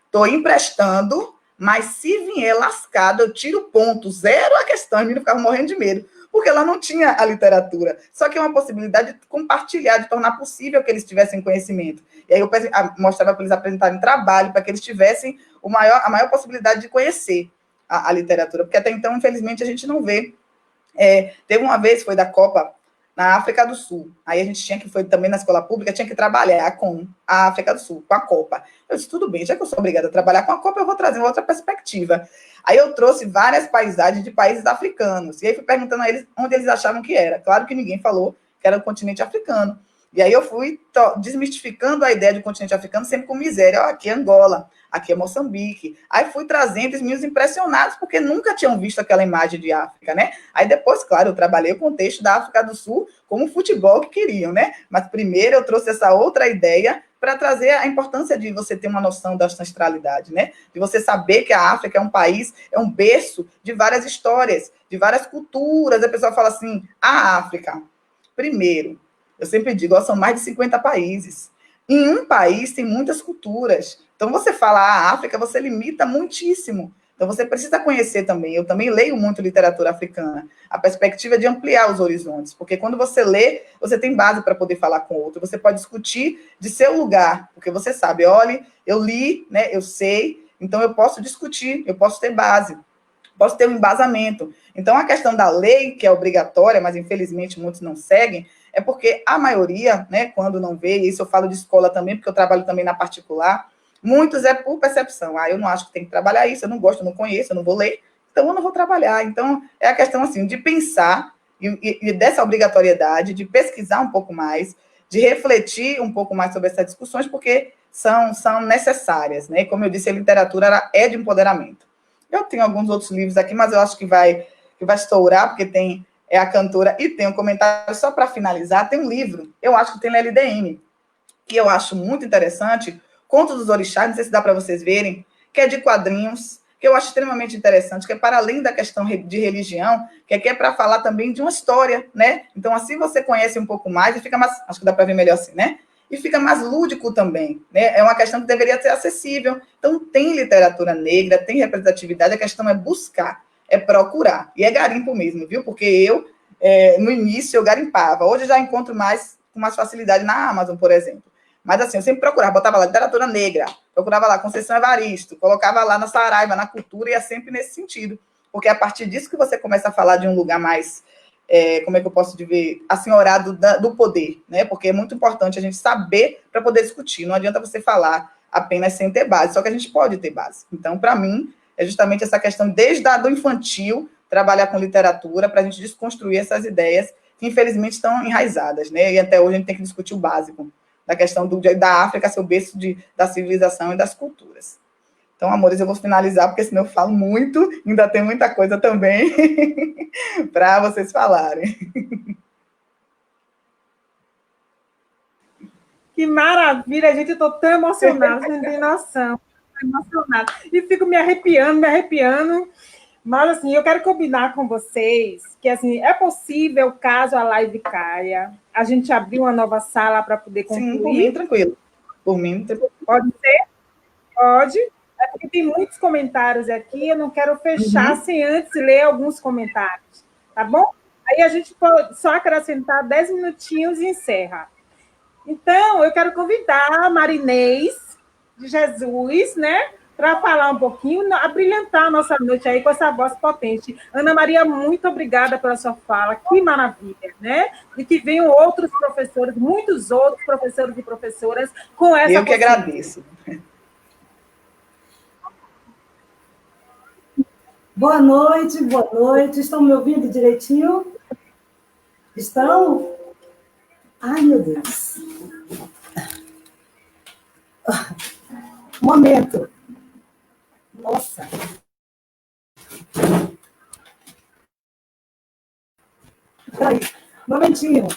estou emprestando, mas se vier lascado, eu tiro ponto, zero a questão, os meninos ficavam morrendo de medo, porque ela não tinha a literatura. Só que é uma possibilidade de compartilhar, de tornar possível que eles tivessem conhecimento. E aí eu mostrava para eles apresentarem trabalho, para que eles tivessem a maior possibilidade de conhecer a literatura, porque até então, infelizmente, a gente não vê. Teve uma vez, foi da Copa, na África do Sul. Aí a gente foi também na escola pública, tinha que trabalhar com a África do Sul, com a Copa. Eu disse, tudo bem, já que eu sou obrigada a trabalhar com a Copa, eu vou trazer uma outra perspectiva. Aí eu trouxe várias paisagens de países africanos. E aí fui perguntando a eles onde eles achavam que era. Claro que ninguém falou que era o continente africano. E aí eu fui desmistificando a ideia de continente africano sempre com miséria. Aqui é Angola, aqui é Moçambique. Aí fui trazendo os meus impressionados, porque nunca tinham visto aquela imagem de África, né? Aí depois, claro, eu trabalhei o contexto da África do Sul como futebol que queriam, né? Mas primeiro eu trouxe essa outra ideia para trazer a importância de você ter uma noção da ancestralidade, né? De você saber que a África é um país, é um berço de várias histórias, de várias culturas. A pessoa fala assim, a África, primeiro, eu sempre digo, são mais de 50 países. Em um país tem muitas culturas. Então, você fala a África, você limita muitíssimo. Então, você precisa conhecer também. Eu também leio muito literatura africana. A perspectiva é de ampliar os horizontes, porque quando você lê, você tem base para poder falar com o outro. Você pode discutir de seu lugar, porque você sabe, olha, eu li, né, eu sei, então eu posso discutir, eu posso ter base, posso ter um embasamento. Então, a questão da lei, que é obrigatória, mas infelizmente muitos não seguem, é porque a maioria, né, quando não vê, e isso eu falo de escola também, porque eu trabalho também na particular, muitos é por percepção. Eu não acho que tem que trabalhar isso, eu não gosto, eu não conheço, eu não vou ler, então eu não vou trabalhar. Então, é a questão, assim, de pensar e dessa obrigatoriedade, de pesquisar um pouco mais, de refletir um pouco mais sobre essas discussões, porque são necessárias, né? Como eu disse, a literatura ela é de empoderamento. Eu tenho alguns outros livros aqui, mas eu acho que vai estourar, porque tem a cantora e tem um comentário, só para finalizar, tem um livro, eu acho que tem na LDM, que eu acho muito interessante, Contos dos Orixás, não sei se dá para vocês verem, que é de quadrinhos, que eu acho extremamente interessante, que é para além da questão de religião, que é para falar também de uma história, né? Então, assim você conhece um pouco mais e fica mais, acho que dá para ver melhor assim, né? E fica mais lúdico também, né? É uma questão que deveria ser acessível. Então, tem literatura negra, tem representatividade, a questão é buscar, é procurar, e é garimpo mesmo, viu? Porque eu, no início, eu garimpava, hoje eu já encontro mais, com mais facilidade na Amazon, por exemplo. Mas, assim, eu sempre procurava, botava lá literatura negra, procurava lá Conceição Evaristo, colocava lá na Saraiva, na cultura, e é sempre nesse sentido. Porque é a partir disso que você começa a falar de um lugar mais, como é que eu posso dizer, assenhorado do poder, né? Porque é muito importante a gente saber para poder discutir. Não adianta você falar apenas sem ter base, só que a gente pode ter base. Então, para mim, é justamente essa questão, desde do infantil, trabalhar com literatura, para a gente desconstruir essas ideias que, infelizmente, estão enraizadas, né? E até hoje a gente tem que discutir o básico da questão da África, seu berço da civilização e das culturas. Então, amores, eu vou finalizar, porque senão eu falo muito, ainda tem muita coisa também para vocês falarem. Que maravilha, gente, eu estou tão emocionada, você não tem noção. Estou emocionada. E fico me arrepiando. Mas, assim, eu quero combinar com vocês que, assim, é possível, caso a live caia, a gente abrir uma nova sala para poder concluir? Sim, por mim, tranquilo. Por mim, pode ser? Pode. É porque tem muitos comentários aqui, eu não quero fechar sem antes ler alguns comentários, tá bom? Aí a gente pode só acrescentar 10 minutinhos e encerra. Então, eu quero convidar a Marinês de Jesus, né, para falar um pouquinho, abrilhantar a nossa noite aí com essa voz potente. Ana Maria, muito obrigada pela sua fala, que maravilha, né? E que venham outros professores, muitos outros professores e professoras com essa Eu que agradeço. Boa noite, boa noite. Estão me ouvindo direitinho? Estão? Ai, meu Deus. Um momento. Nossa. Peraí, um momentinho.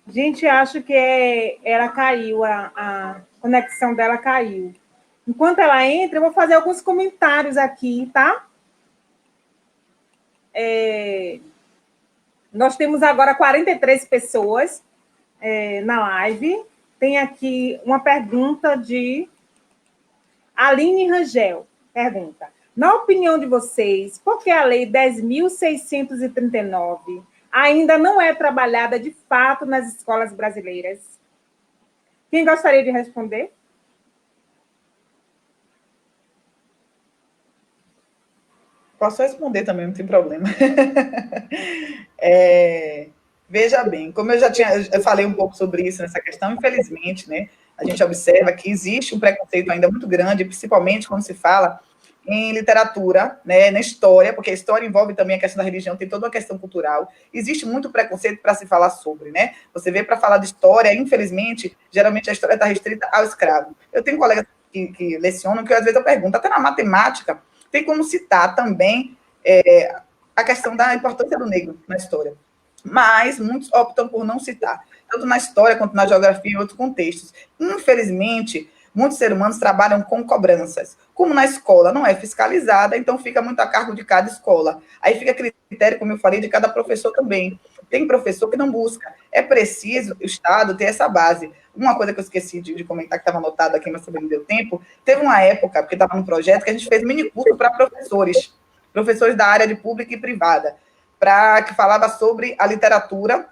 Gente, acho que ela caiu, a conexão dela caiu. Enquanto ela entra, eu vou fazer alguns comentários aqui, tá? Nós temos agora 43 pessoas na live. Tem aqui uma pergunta de Aline Rangel. Pergunta: na opinião de vocês, por que a Lei 10.639 ainda não é trabalhada de fato nas escolas brasileiras? Quem gostaria de responder? Posso responder também, não tem problema. Veja bem, como eu falei um pouco sobre isso nessa questão, infelizmente, né, a gente observa que existe um preconceito ainda muito grande, principalmente quando se fala em literatura, né, na história, porque a história envolve também a questão da religião, tem toda uma questão cultural. Existe muito preconceito para se falar sobre, né? Você vê para falar de história, infelizmente, geralmente a história está restrita ao escravo. Eu tenho colegas que lecionam que às vezes eu pergunto, até na matemática, tem como citar também a questão da importância do negro na história. Mas muitos optam por não citar, tanto na história quanto na geografia e em outros contextos. Infelizmente, muitos seres humanos trabalham com cobranças. Como na escola não é fiscalizada, então fica muito a cargo de cada escola. Aí fica a critério, como eu falei, de cada professor também. Tem professor que não busca. É preciso o Estado ter essa base. Uma coisa que eu esqueci de comentar, que estava anotado aqui, mas também não deu tempo, teve uma época, porque estava no projeto, que a gente fez mini curso para professores da área de pública e privada, que falava sobre a literatura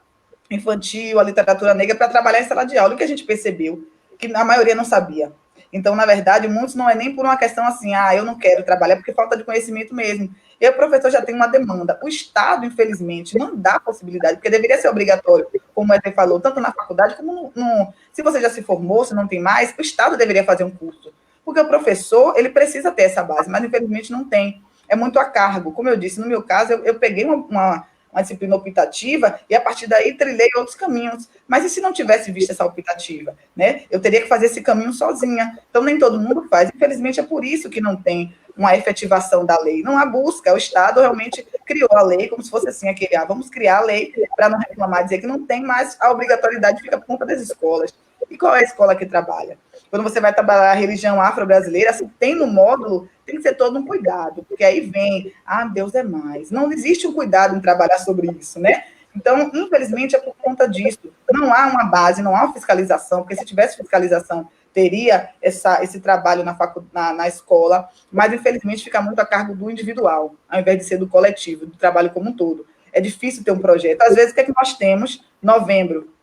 infantil, a literatura negra, para trabalhar em sala de aula. O que a gente percebeu? Que a maioria não sabia. Então, na verdade, muitos não é nem por uma questão assim, eu não quero trabalhar, porque falta de conhecimento mesmo. E o professor já tem uma demanda. O Estado, infelizmente, não dá possibilidade, porque deveria ser obrigatório, como o Eder falou, tanto na faculdade como no. Se você já se formou, se não tem mais, o Estado deveria fazer um curso. Porque o professor, ele precisa ter essa base, mas infelizmente não tem. É muito a cargo. Como eu disse, no meu caso, eu peguei uma disciplina optativa e a partir daí trilhei outros caminhos. Mas e se não tivesse visto essa optativa? Né? Eu teria que fazer esse caminho sozinha. Então, nem todo mundo faz. Infelizmente, é por isso que não tem uma efetivação da lei. Não há busca. O Estado realmente criou a lei como se fosse assim, vamos criar a lei para não reclamar, dizer que não tem, mas a obrigatoriedade fica por conta das escolas. E qual é a escola que trabalha? Quando você vai trabalhar a religião afro-brasileira, se tem no módulo, tem que ser todo um cuidado, porque aí vem, Deus é mais. Não existe um cuidado em trabalhar sobre isso, né? Então, infelizmente, é por conta disso. Não há uma base, não há uma fiscalização, porque se tivesse fiscalização, teria esse trabalho na escola, mas, infelizmente, fica muito a cargo do individual, ao invés de ser do coletivo, do trabalho como um todo. É difícil ter um projeto. Às vezes, o que é que nós temos? Novembro,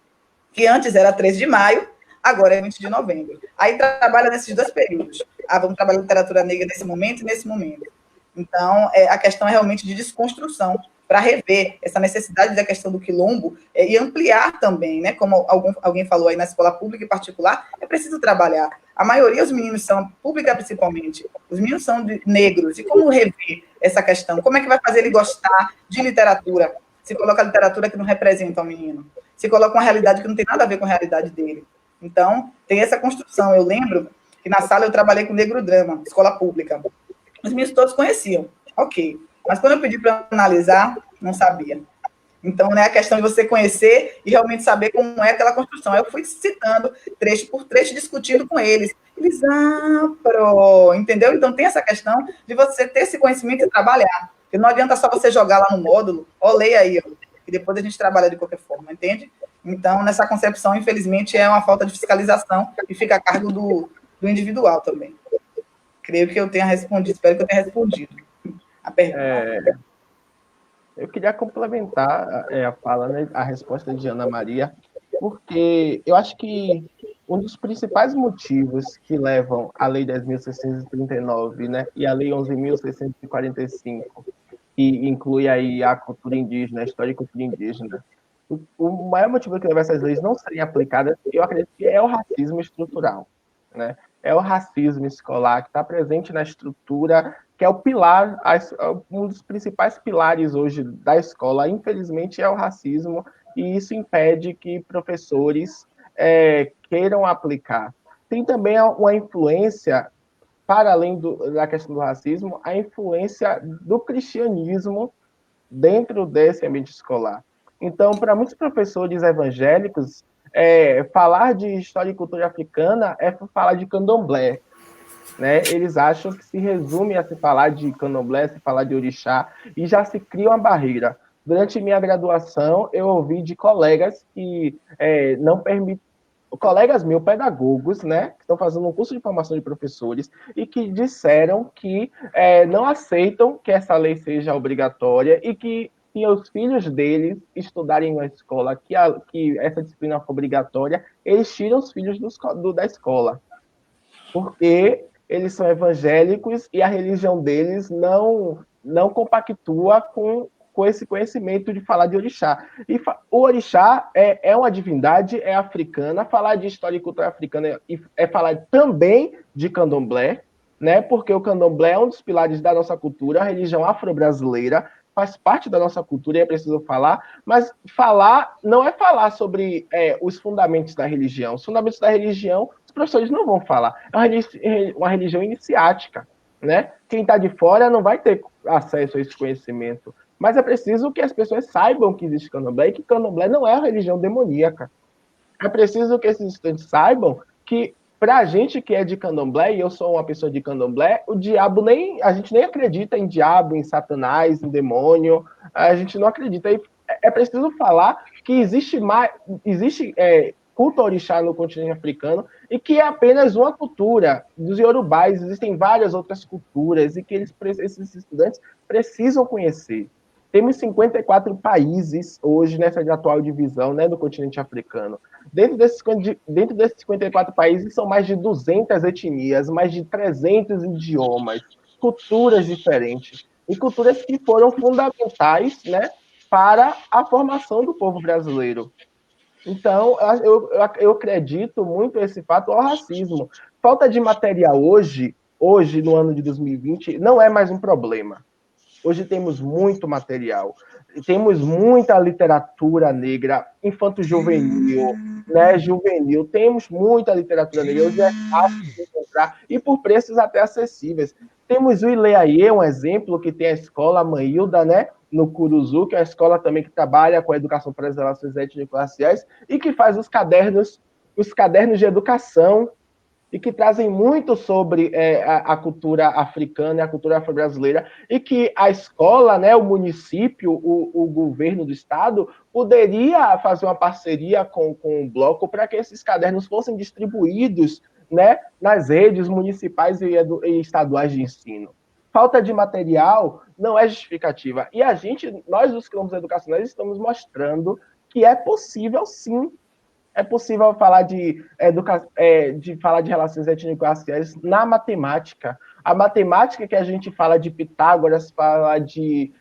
que antes era 13 de maio, agora é 20 de novembro. Aí trabalha nesses dois períodos. Vamos trabalhar literatura negra nesse momento e nesse momento. Então, a questão é realmente de desconstrução, para rever essa necessidade da questão do quilombo e ampliar também, né? Como alguém falou aí na escola pública e particular, é preciso trabalhar. A maioria dos meninos são, pública principalmente, os meninos são negros. E como rever essa questão? Como é que vai fazer ele gostar de literatura? Se coloca a literatura que não representa o menino. Se coloca uma realidade que não tem nada a ver com a realidade dele. Então, tem essa construção. Eu lembro que na sala eu trabalhei com negro drama, escola pública. Os meninos todos conheciam, ok. Mas quando eu pedi para analisar, não sabia. Então, né, a questão de você conhecer e realmente saber como é aquela construção. Eu fui citando trecho por trecho, discutindo com eles. Eles, entendeu? Então, tem essa questão de você ter esse conhecimento e trabalhar. Porque não adianta só você jogar lá no módulo, leia aí, e depois a gente trabalha de qualquer forma, entende? Então, nessa concepção, infelizmente, é uma falta de fiscalização e fica a cargo do individual também. Creio que eu tenha respondido, espero que eu tenha respondido a pergunta. Eu queria complementar a fala, né, a resposta de Ana Maria, porque eu acho que um dos principais motivos que levam a Lei 10.639, né, e a Lei 11.645, que inclui aí a cultura indígena, a história e cultura indígena, o maior motivo que leva essas leis não serem aplicadas, eu acredito que é o racismo estrutural, né? É o racismo escolar que está presente na estrutura, que é o pilar, um dos principais pilares hoje da escola, infelizmente, é o racismo, e isso impede que professores queiram aplicar. Tem também uma influência, para além da questão do racismo, a influência do cristianismo dentro desse ambiente escolar. Então, para muitos professores evangélicos, falar de história e cultura africana é falar de candomblé, né? Eles acham que se resume a se falar de candomblé, se falar de orixá, e já se cria uma barreira. Durante minha graduação, eu ouvi de colegas que não permitem, colegas meus, pedagogos, né, que estão fazendo um curso de formação de professores, e que disseram que não aceitam que essa lei seja obrigatória e que se os filhos deles estudarem na escola que essa disciplina for obrigatória, eles tiram os filhos da escola, porque eles são evangélicos e a religião deles não não compactua com esse conhecimento de falar de orixá. E o orixá é uma divindade, é africana. Falar de história e cultura africana é falar também de candomblé, né? Porque o candomblé é um dos pilares da nossa cultura, a religião afro-brasileira, faz parte da nossa cultura e é preciso falar, mas falar não é falar sobre os fundamentos da religião. Os fundamentos da religião, os professores não vão falar. É uma religião iniciática, né? Quem está de fora não vai ter acesso a esse conhecimento. Mas é preciso que as pessoas saibam que existe candomblé e que candomblé não é uma religião demoníaca. É preciso que esses estudantes saibam que, para a gente que é de candomblé, e eu sou uma pessoa de candomblé, o diabo a gente nem acredita em diabo, em satanás, em demônio, a gente não acredita. E é preciso falar que existe culto ao orixá no continente africano e que é apenas uma cultura dos iorubais, existem várias outras culturas e que esses estudantes precisam conhecer. Temos 54 países hoje nessa atual divisão, né, do continente africano. Dentro desses 54 países são mais de 200 etnias, mais de 300 idiomas, culturas diferentes, e culturas que foram fundamentais, né, para a formação do povo brasileiro. Então, eu acredito muito esse fato ao racismo. Falta de material hoje, no ano de 2020, não é mais um problema. Hoje temos muito material, temos muita literatura negra, infanto-juvenil, né, juvenil, temos muita literatura negra, hoje é fácil de encontrar, e por preços até acessíveis. Temos o Ileaie, um exemplo, que tem a escola Manhilda, né, no Curuzu, que é a escola também que trabalha com a educação para as relações étnico-raciais, e que faz os cadernos de educação, e que trazem muito sobre a cultura africana e a cultura afro-brasileira, e que a escola, né, o município, o governo do estado, poderia fazer uma parceria com o bloco para que esses cadernos fossem distribuídos, né, nas redes municipais e estaduais de ensino. Falta de material não é justificativa. E nós, os quilombos educacionais, estamos mostrando que é possível, sim. É possível falar de relações étnico-raciais na matemática. A matemática que a gente fala de Pitágoras, fala de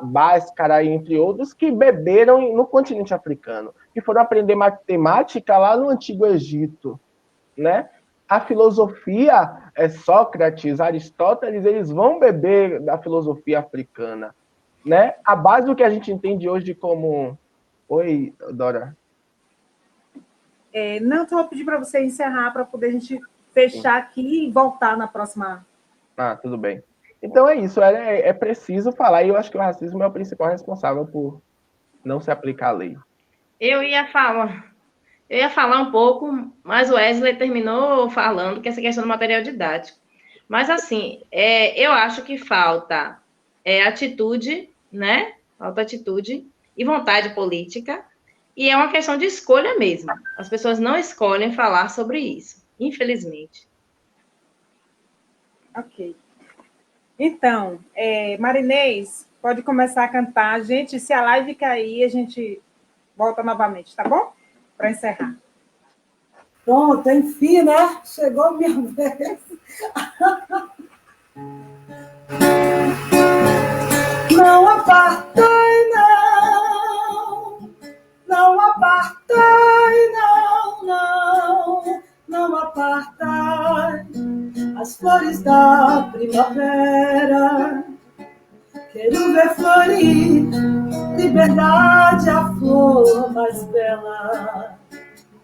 Bhaskara, entre outros, que beberam no continente africano, que foram aprender matemática lá no Antigo Egito, né? A filosofia, Sócrates, Aristóteles, eles vão beber da filosofia africana, né? A base do que a gente entende hoje como... Oi, Dora. Não, só vou pedir para você encerrar, para poder a gente fechar aqui e voltar na próxima. Tudo bem. Então é isso, é preciso falar, e eu acho que o racismo é o principal responsável por não se aplicar a lei. Eu ia falar um pouco, mas o Wesley terminou falando que essa questão do material didático. Mas, assim, eu acho que falta atitude, né? Falta atitude e vontade política. E é uma questão de escolha mesmo. As pessoas não escolhem falar sobre isso, infelizmente. Ok. Então, Marinês, pode começar a cantar. Gente, se a live cair, a gente volta novamente, tá bom? Para encerrar. Pronto, enfim, né? Chegou a minha vez. Não apartai, não. Não apartai, não apartai as flores da primavera. Quero ver florir, liberdade, a flor mais bela.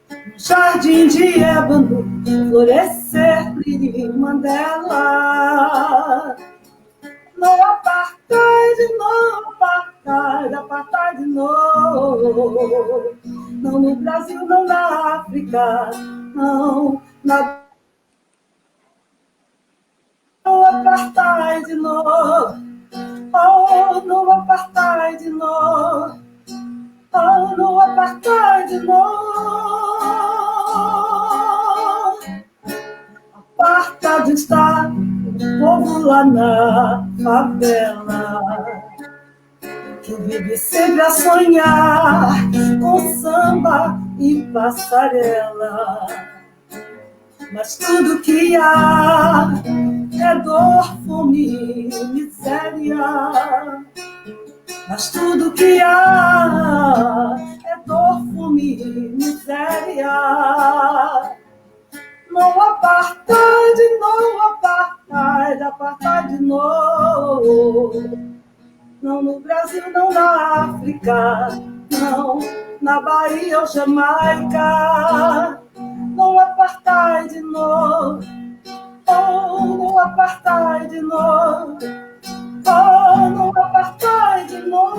No jardim de ébano, florescer, Lili Mandela. Não apartai de novo, apartai de novo. Não no Brasil, não na África, não na... Não apartai de novo, oh, não apartai de novo, oh, não apartai de novo. Apartado está o povo lá na favela, que vive sempre a sonhar com samba e passarela. Mas tudo que há é dor, fome, miséria. Mas tudo que há é dor, fome, miséria. Não apartheid, não apartheid, apartheid não. Não no Brasil, não na África, não na Bahia ou Jamaica. Não apartheid não, oh, no apartheid não. Oh, no apartheid não.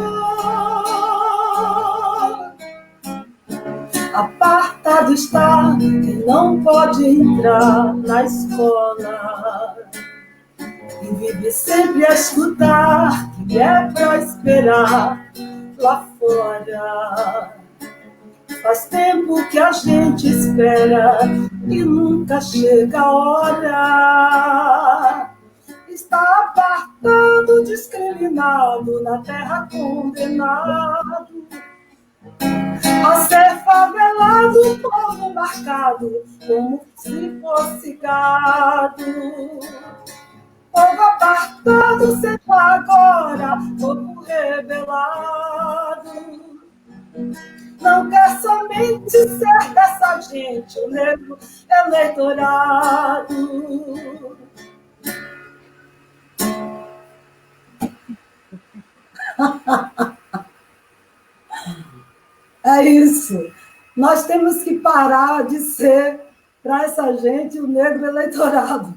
Apartado está quem não pode entrar na escola e vive sempre a escutar que é pra esperar lá fora. Faz tempo que a gente espera e nunca chega a hora. Está apartado, discriminado, na terra condenado a ser favelado, povo marcado, como se fosse gado. Povo apartado, seja agora, povo rebelado. Não quer somente ser dessa gente, o negro eleitorado. É isso. Nós temos que parar de ser, para essa gente, o negro eleitorado.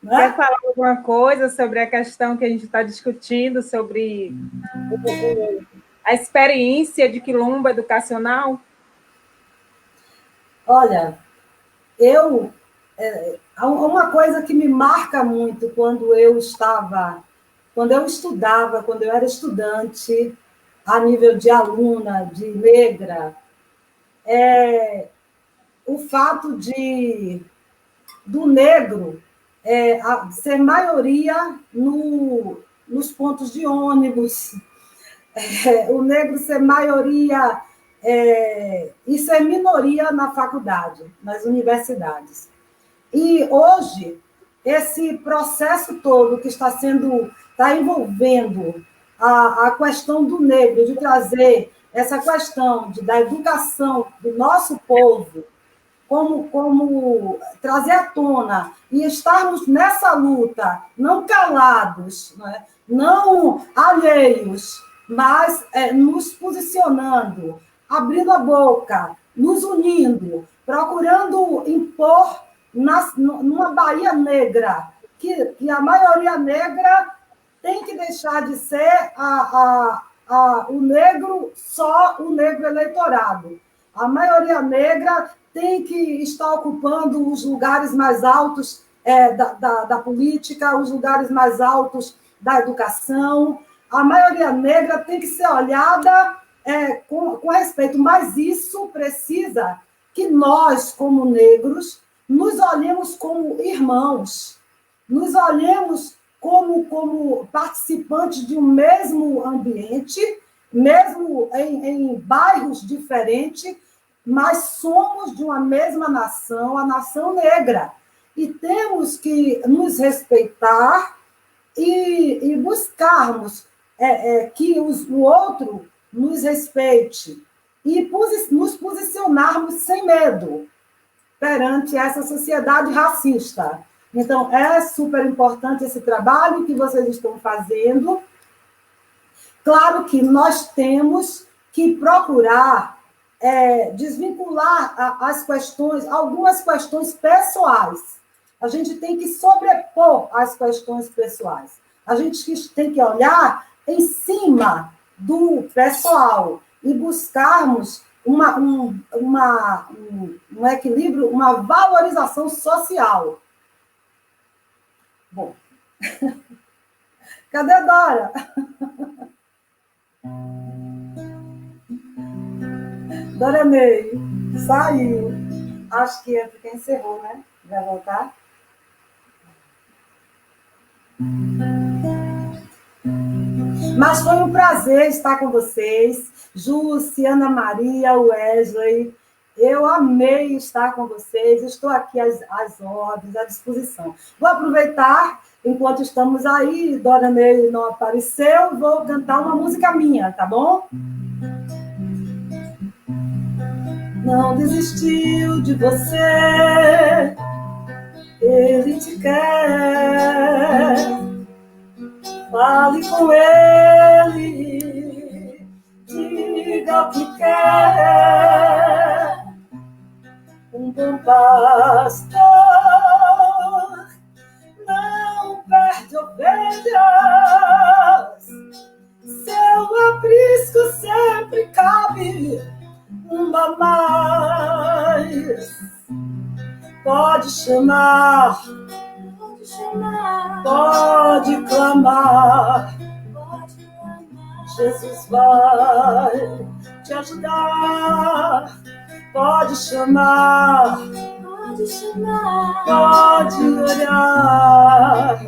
Né? Quer falar alguma coisa sobre a questão que a gente está discutindo, sobre a experiência de quilombo educacional? Olha, uma coisa que me marca muito quando eu estudava, quando eu era estudante, a nível de aluna, de negra, é o fato do negro ser maioria nos pontos de ônibus, o negro ser maioria e ser minoria na faculdade, nas universidades. E hoje, esse processo todo que está envolvendo a questão do negro, de trazer essa questão da educação do nosso povo, como trazer à tona e estarmos nessa luta, não calados, né? Não alheios, mas nos posicionando, abrindo a boca, nos unindo, procurando impor numa Bahia negra, que a maioria negra tem que deixar de ser o negro, só o negro eleitorado. A maioria negra tem que estar ocupando os lugares mais altos da política, os lugares mais altos da educação. A maioria negra tem que ser olhada com respeito, mas isso precisa que nós, como negros, nos olhemos como irmãos, nos olhemos como participantes de um mesmo ambiente, mesmo em bairros diferentes, mas somos de uma mesma nação, a nação negra. E temos que nos respeitar e buscarmos que o outro nos respeite e nos posicionarmos sem medo perante essa sociedade racista. Então, é super importante esse trabalho que vocês estão fazendo. Claro que nós temos que procurar desvincular as questões, algumas questões pessoais. A gente tem que sobrepor as questões pessoais. A gente tem que olhar em cima do pessoal e buscarmos um equilíbrio, uma valorização social. Bom, cadê a Dora? Dora Ney, saiu. Acho que é porque encerrou, né? Vai voltar? Mas foi um prazer estar com vocês. Júcia, Ana Maria, Wesley. Eu amei estar com vocês, estou aqui às ordens, à disposição. Vou aproveitar, enquanto estamos aí, Dona Ney não apareceu, vou cantar uma música minha, tá bom? Não desistiu de você, ele te quer. Fale com ele, diga o que quer. Um bom pastor não perde ovelhas, seu aprisco sempre cabe uma mais. Pode chamar, pode clamar, Jesus vai te ajudar. Pode chamar, pode orar,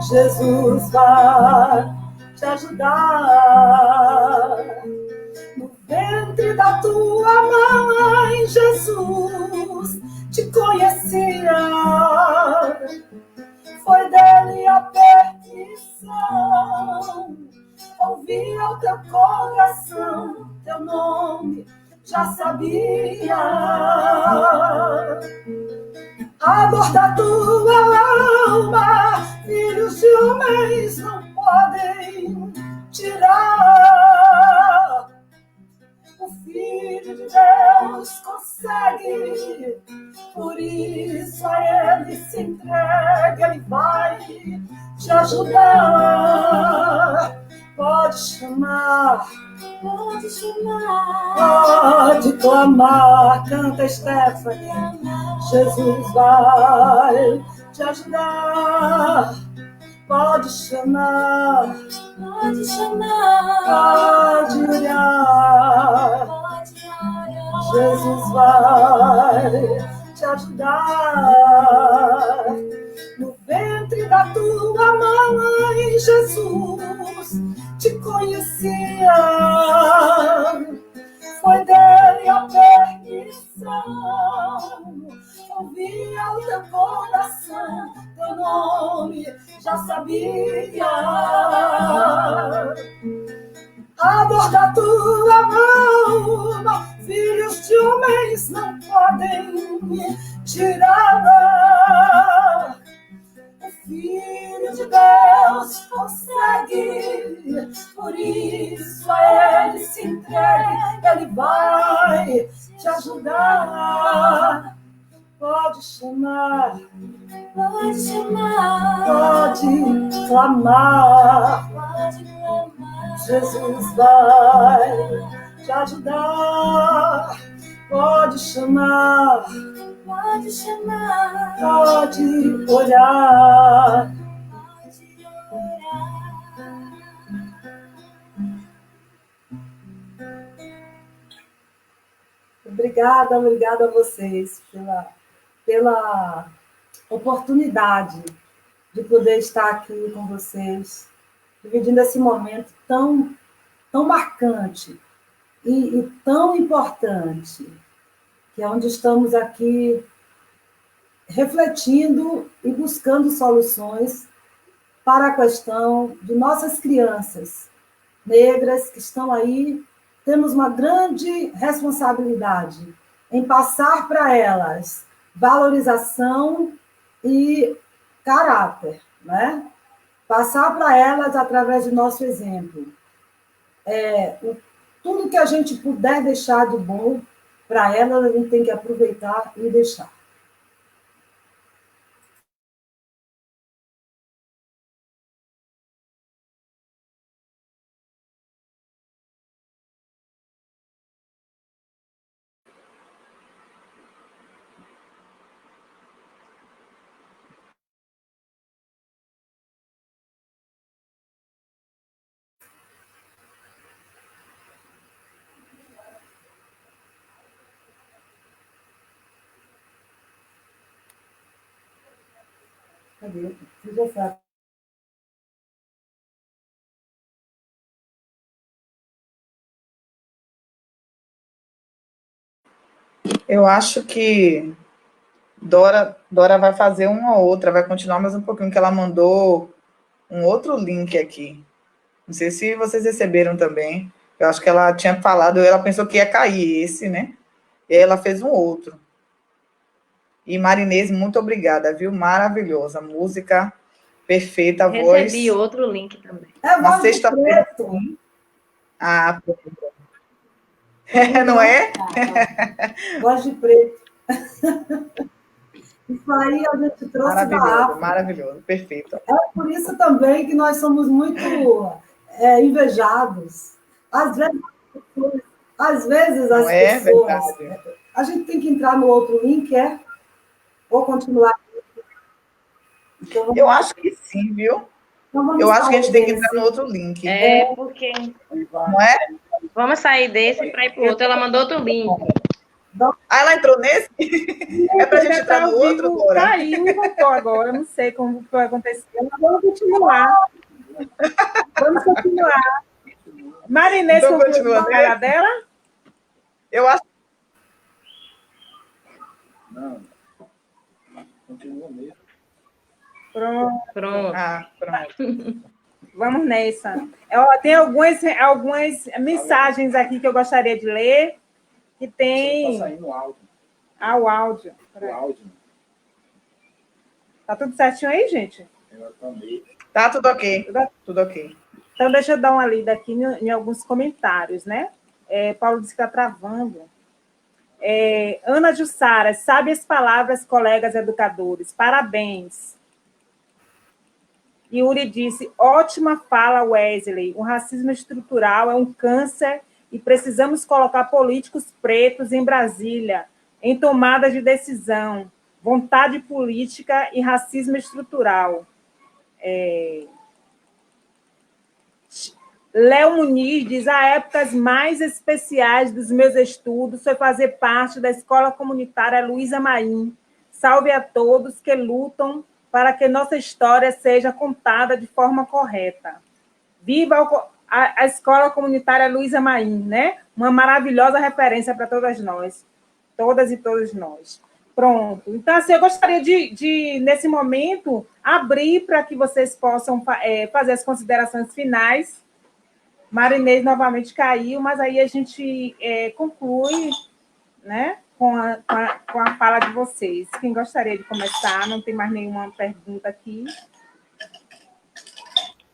Jesus vai te ajudar. No ventre da tua mãe, Jesus te conhecia. Foi dele a permissão, ouvia o teu coração, teu nome já sabia. A dor da tua alma, filhos de homens não podem tirar. O Filho de Deus consegue, por isso a Ele se entrega, Ele vai te ajudar. Pode chamar, pode clamar, canta Stephanie, Jesus vai te ajudar. Pode chamar, pode orar, Jesus vai te ajudar. No ventre da tua mãe, Jesus te conhecia. Foi dele a permissão, ouvia o teu coração, teu nome já sabia. A dor da tua alma, filhos de homens não podem tirar. O Filho de Deus consegue, por isso a Ele se entrega, Ele vai te ajudar. Pode chamar, pode clamar, Jesus vai te ajudar. Pode chamar, pode olhar. Obrigada a vocês pela oportunidade de poder estar aqui com vocês, dividindo esse momento tão marcante e tão importante, que é onde estamos aqui refletindo e buscando soluções para a questão de nossas crianças negras que estão aí. Temos uma grande responsabilidade em passar para elas valorização e caráter, né? Passar para elas através do nosso exemplo. Tudo que a gente puder deixar de bom para elas, a gente tem que aproveitar e deixar. Cadê? Já sabe. Eu acho que Dora vai fazer uma ou outra, vai continuar mais um pouquinho, que ela mandou um outro link aqui. Não sei se vocês receberam também. Eu acho que ela tinha falado, ela pensou que ia cair esse, né? E aí ela fez um outro. E Marinês, muito obrigada, viu? Maravilhosa. Música perfeita, a Recebi voz. outro link também. É Uma voz de sexta-feira. preto. Ah, Então, não é? voz de preto. Isso aí a gente trouxe da Maravilhoso, África. maravilhoso, perfeito. É por isso também que nós somos muito invejados. Às vezes, Não as é pessoas. verdade? A gente tem que entrar no outro link, ou continuar? Então, Eu acho que sim, viu? vamos Eu acho que a gente sair tem que entrar no desse. outro link, É, porque não é? vamos sair desse para ir para o outro. Ela mandou outro link. Ah, ela entrou nesse? É pra Ele gente entrar está no ao outro, vivo, Dora? caiu e voltou agora. Não sei como foi acontecer, mas vamos continuar. Vamos continuar. Marinês Então concluiu continua a fala nesse? dela? Eu acho. Pronto, Pronto. Ah, pronto. vamos nessa. Tem algumas mensagens aqui que eu gostaria de ler, que tem... Está saindo áudio. Ah, o áudio. O áudio. Tá tudo certinho aí, gente? Tá tudo ok. Tudo ok. Então, deixa eu dar uma lida aqui em alguns comentários, né? Paulo disse que está travando. Ana Jussara, sabe as palavras, colegas educadores. Parabéns. Yuri disse, ótima fala, Wesley. O racismo estrutural é um câncer e precisamos colocar políticos pretos em Brasília, em tomadas de decisão, vontade política e racismo estrutural. Léo Muniz diz, há épocas mais especiais dos meus estudos foi fazer parte da escola comunitária Luísa Maim. Salve a todos que lutam para que nossa história seja contada de forma correta. Viva a escola comunitária Luísa Maim, né? Uma maravilhosa referência para todas nós, todas e todos nós. Pronto. Então, assim, eu gostaria de nesse momento, abrir para que vocês possam fazer as considerações finais. Marinês novamente caiu, mas aí a gente conclui, né, com a fala de vocês. Quem gostaria de começar? Não tem mais nenhuma pergunta aqui.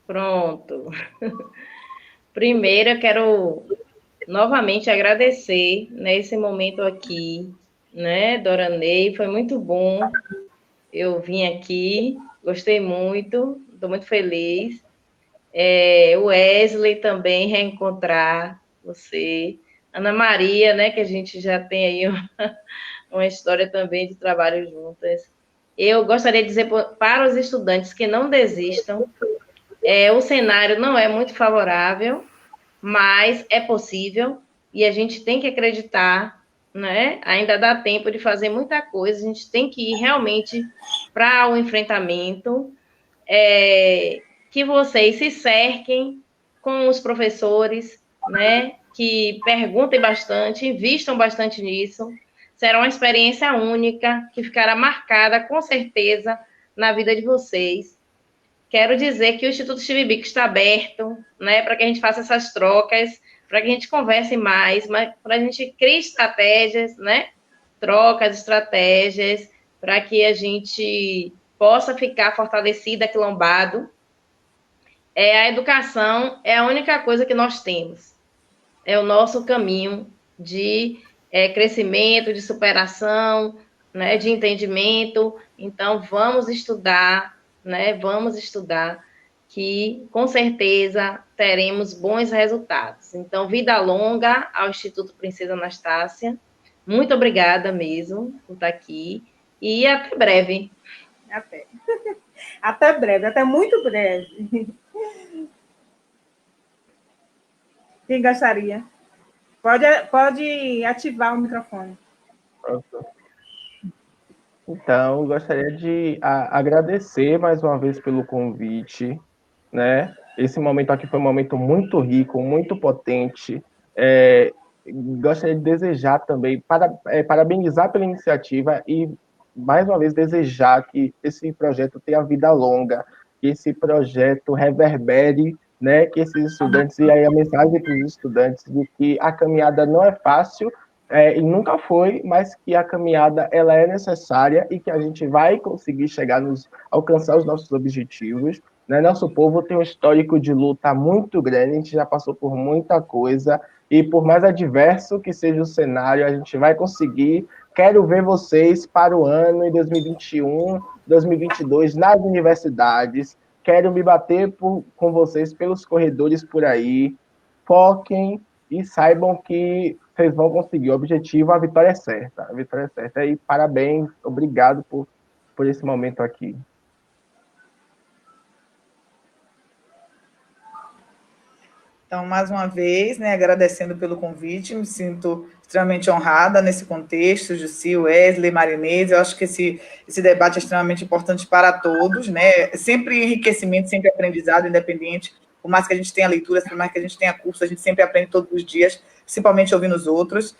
Pronto. Primeiro, eu quero novamente agradecer nesse momento aqui, né, Doranei, foi muito bom. Eu vim aqui, gostei muito, estou muito feliz. O Wesley também, reencontrar você. Ana Maria, né, que a gente já tem aí uma história também de trabalho juntas. Eu gostaria de dizer para os estudantes que não desistam. O cenário não é muito favorável, mas é possível e a gente tem que acreditar, né? Ainda dá tempo de fazer muita coisa, a gente tem que ir realmente para o enfrentamento, que vocês se cerquem com os professores, né? Que perguntem bastante, invistam bastante nisso. Será uma experiência única que ficará marcada, com certeza, na vida de vocês. Quero dizer que o Instituto Chivibico está aberto, né, para que a gente faça essas trocas, para que a gente converse mais, para a gente criar estratégias, né, trocas, estratégias, para que a gente possa ficar fortalecida, quilombado. A educação é a única coisa que nós temos. É o nosso caminho de crescimento, de superação, né, de entendimento. Então, vamos estudar, né? Vamos estudar, que com certeza teremos bons resultados. Então, vida longa ao Instituto Princesa Anastácia. Muito obrigada mesmo por estar aqui e até breve. Até. Até breve, até muito breve. Quem gostaria? Pode ativar o microfone. Pronto. Então, gostaria de agradecer mais uma vez pelo convite, né? Esse momento aqui foi um momento muito rico, muito potente. gostaria de desejar também, parabenizar pela iniciativa e, mais uma vez, desejar que esse projeto tenha vida longa, que esse projeto reverbere, né, que esses estudantes, e aí a mensagem para os estudantes de que a caminhada não é fácil, e nunca foi, mas que a caminhada ela é necessária e que a gente vai conseguir alcançar os nossos objetivos. Né? Nosso povo tem um histórico de luta muito grande, a gente já passou por muita coisa, e por mais adverso que seja o cenário, a gente vai conseguir. Quero ver vocês para o ano em 2021, 2022, nas universidades. Quero me bater com vocês pelos corredores por aí. Foquem e saibam que vocês vão conseguir. O objetivo, a vitória é certa. A vitória é certa. E parabéns, obrigado por esse momento aqui. Então, mais uma vez, né, agradecendo pelo convite, me sinto extremamente honrada nesse contexto, Jussi, Wesley, Marinês, eu acho que esse debate é extremamente importante para todos, né, sempre enriquecimento, sempre aprendizado, independente, por mais que a gente tenha leituras, por mais que a gente tenha curso, a gente sempre aprende todos os dias, principalmente ouvindo os outros.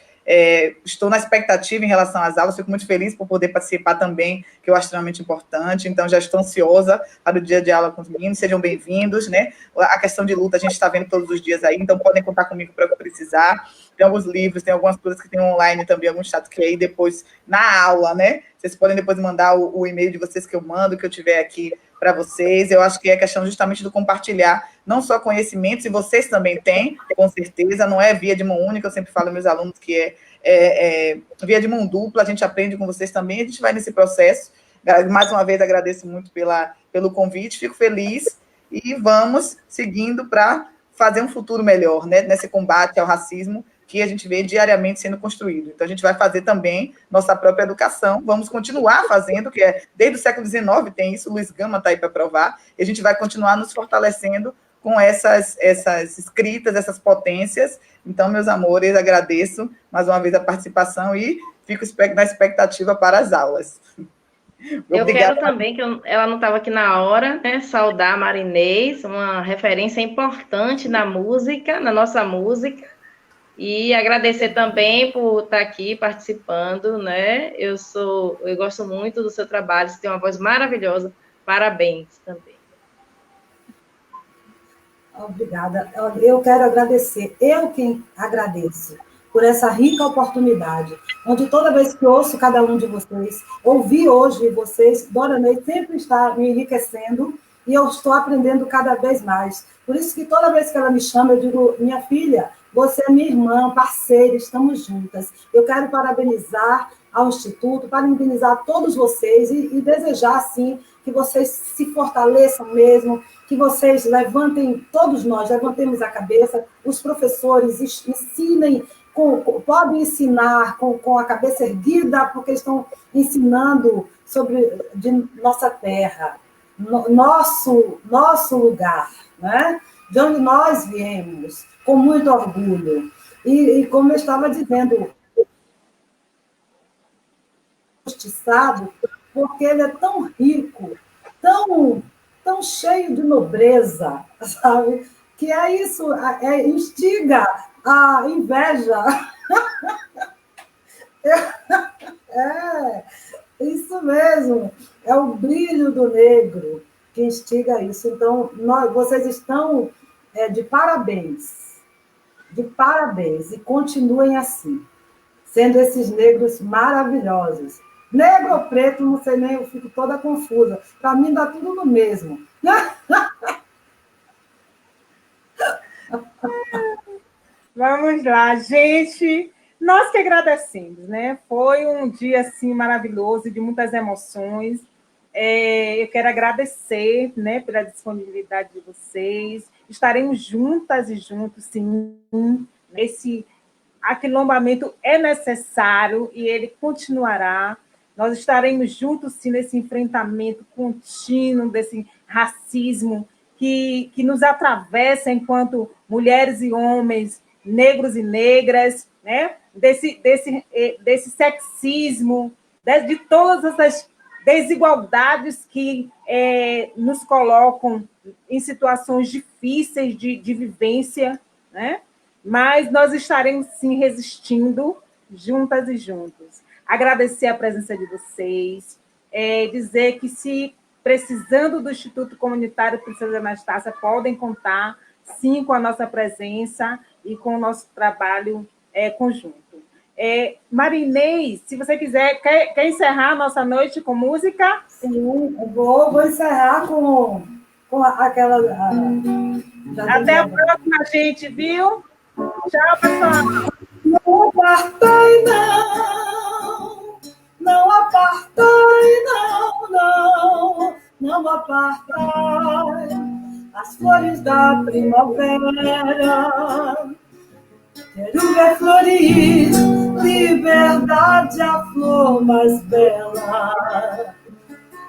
Estou na expectativa em relação às aulas, fico muito feliz por poder participar também, que eu acho extremamente importante, então já estou ansiosa para o dia de aula com os meninos, sejam bem-vindos, né? A questão de luta a gente está vendo todos os dias aí, então podem contar comigo para o que precisar. Tem alguns livros, tem algumas coisas que tem online também, algum chat que aí depois, na aula, né? Vocês podem depois mandar o e-mail de vocês que eu mando, que eu tiver aqui para vocês. Eu acho que é questão justamente do compartilhar, não só conhecimentos, e vocês também têm, com certeza, não é via de mão única, eu sempre falo aos meus alunos que é via de mão dupla, a gente aprende com vocês também, a gente vai nesse processo. Mais uma vez, agradeço muito pelo convite, fico feliz, e vamos seguindo para fazer um futuro melhor, né, nesse combate ao racismo que a gente vê diariamente sendo construído. Então, a gente vai fazer também nossa própria educação, vamos continuar fazendo, que desde o século XIX tem isso, o Luiz Gama está aí para provar, e a gente vai continuar nos fortalecendo com essas escritas, essas potências. Então, meus amores, agradeço mais uma vez a participação e fico na expectativa para as aulas. Eu quero também, que ela não estava aqui na hora, né, saudar a Marinês, uma referência importante na música, na nossa música, e agradecer também por estar aqui participando, né? Eu gosto muito do seu trabalho, você tem uma voz maravilhosa, parabéns também. Obrigada. Eu quero agradecer, eu quem agradeço por essa rica oportunidade, onde toda vez que ouço cada um de vocês, ouvi hoje vocês, Dora Ney sempre está me enriquecendo e eu estou aprendendo cada vez mais. Por isso que toda vez que ela me chama, eu digo, minha filha, você é minha irmã, parceira, estamos juntas. Eu quero parabenizar ao Instituto, parabenizar todos vocês e desejar, assim, que vocês se fortaleçam mesmo, que vocês levantem, todos nós, levantemos a cabeça, os professores ensinem, podem ensinar com a cabeça erguida, porque estão ensinando de nossa terra, nosso lugar, né? De onde nós viemos, com muito orgulho. E como eu estava dizendo, justiçado, porque ele é tão rico, tão cheio de nobreza, sabe? Que é isso, instiga a inveja. É, isso mesmo, é o brilho do negro que instiga isso. Então, vocês estão de parabéns, e continuem assim, sendo esses negros maravilhosos. Negro ou preto, não sei nem, eu fico toda confusa. Para mim, dá tudo no mesmo. Vamos lá, gente. Nós que agradecemos, né? Foi um dia, assim, maravilhoso, de muitas emoções. Eu quero agradecer, né, pela disponibilidade de vocês. Estaremos juntas e juntos, sim. Esse aquilombamento é necessário e ele continuará. Nós estaremos juntos, sim, nesse enfrentamento contínuo desse racismo que nos atravessa enquanto mulheres e homens, negros e negras, né? desse sexismo, de todas essas desigualdades que nos colocam em situações difíceis de vivência, né? mas nós estaremos, sim, resistindo, juntas e juntos. Agradecer a presença de vocês, dizer que, se precisando do Instituto Comunitário Princesa Anastácia, podem contar, sim, com a nossa presença e com o nosso trabalho conjunto. Marinês, se você quiser, quer encerrar a nossa noite com música? Sim, vou encerrar com aquela... Até a próxima, gente, viu? Tchau, pessoal. Não apartai, não. Não apartai, não apartai as flores da primavera. Quero ver florir, liberdade, a flor mais bela.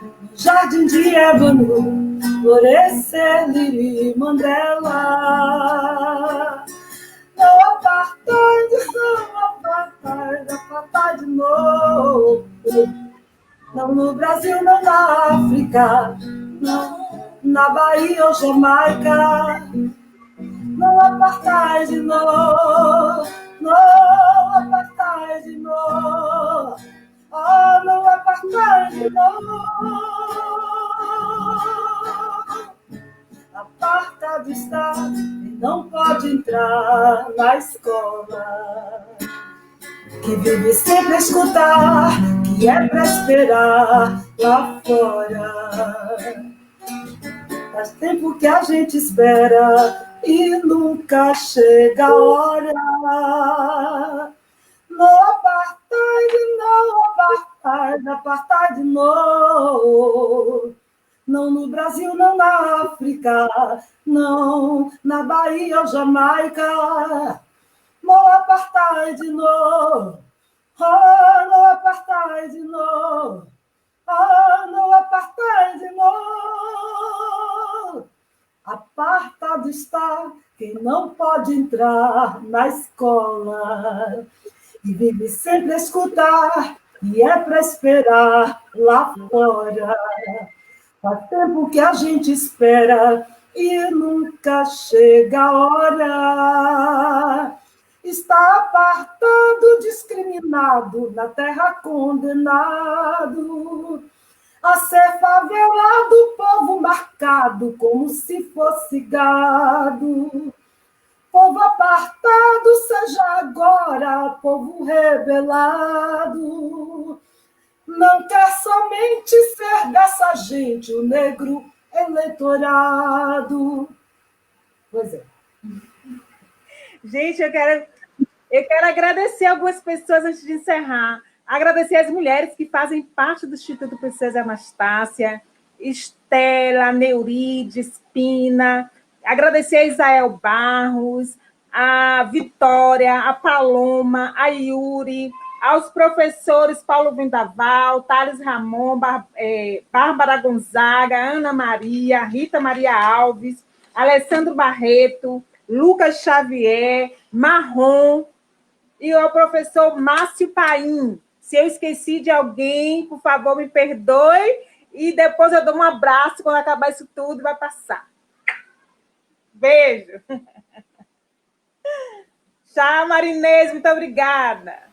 No jardim de ébano, florescer Lili Mandela. Não apartai de novo. Não no Brasil, não na África, não na Bahia ou Jamaica. Não apartai de novo, não apartai de novo, oh, não apartai de novo. Apartado está e não pode entrar na escola, que vive sempre a escutar, que é pra esperar lá fora. Faz tempo que a gente espera e nunca chega a hora. Não apartai de novo. Não no Brasil, não na África, não na Bahia ou Jamaica. Não apartai de novo. Oh, não apartai de novo. Oh, não apartai de novo. Apartado está quem não pode entrar na escola, e vive sempre a escutar, e é para esperar lá fora. Faz tempo que a gente espera e nunca chega a hora. Está apartado, discriminado, na terra condenado a ser favelado, povo marcado como se fosse gado. Povo apartado, seja agora povo rebelado. Não quer somente ser dessa gente o negro eleitorado. Pois é. Gente, eu quero agradecer algumas pessoas antes de encerrar. Agradecer as mulheres que fazem parte do Instituto Princesa Anastácia, Estela, Neurides, Pina. Agradecer a Isael Barros, a Vitória, a Paloma, a Yuri, aos professores Paulo Vendaval, Thales Ramon, Bárbara Gonzaga, Ana Maria, Rita Maria Alves, Alessandro Barreto, Lucas Xavier, Marrom, e o professor Márcio Paim. Se eu esqueci de alguém, por favor, me perdoe, e depois eu dou um abraço quando acabar isso tudo e vai passar. Beijo. Tchau, Marinês, muito obrigada.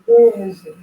Beijo.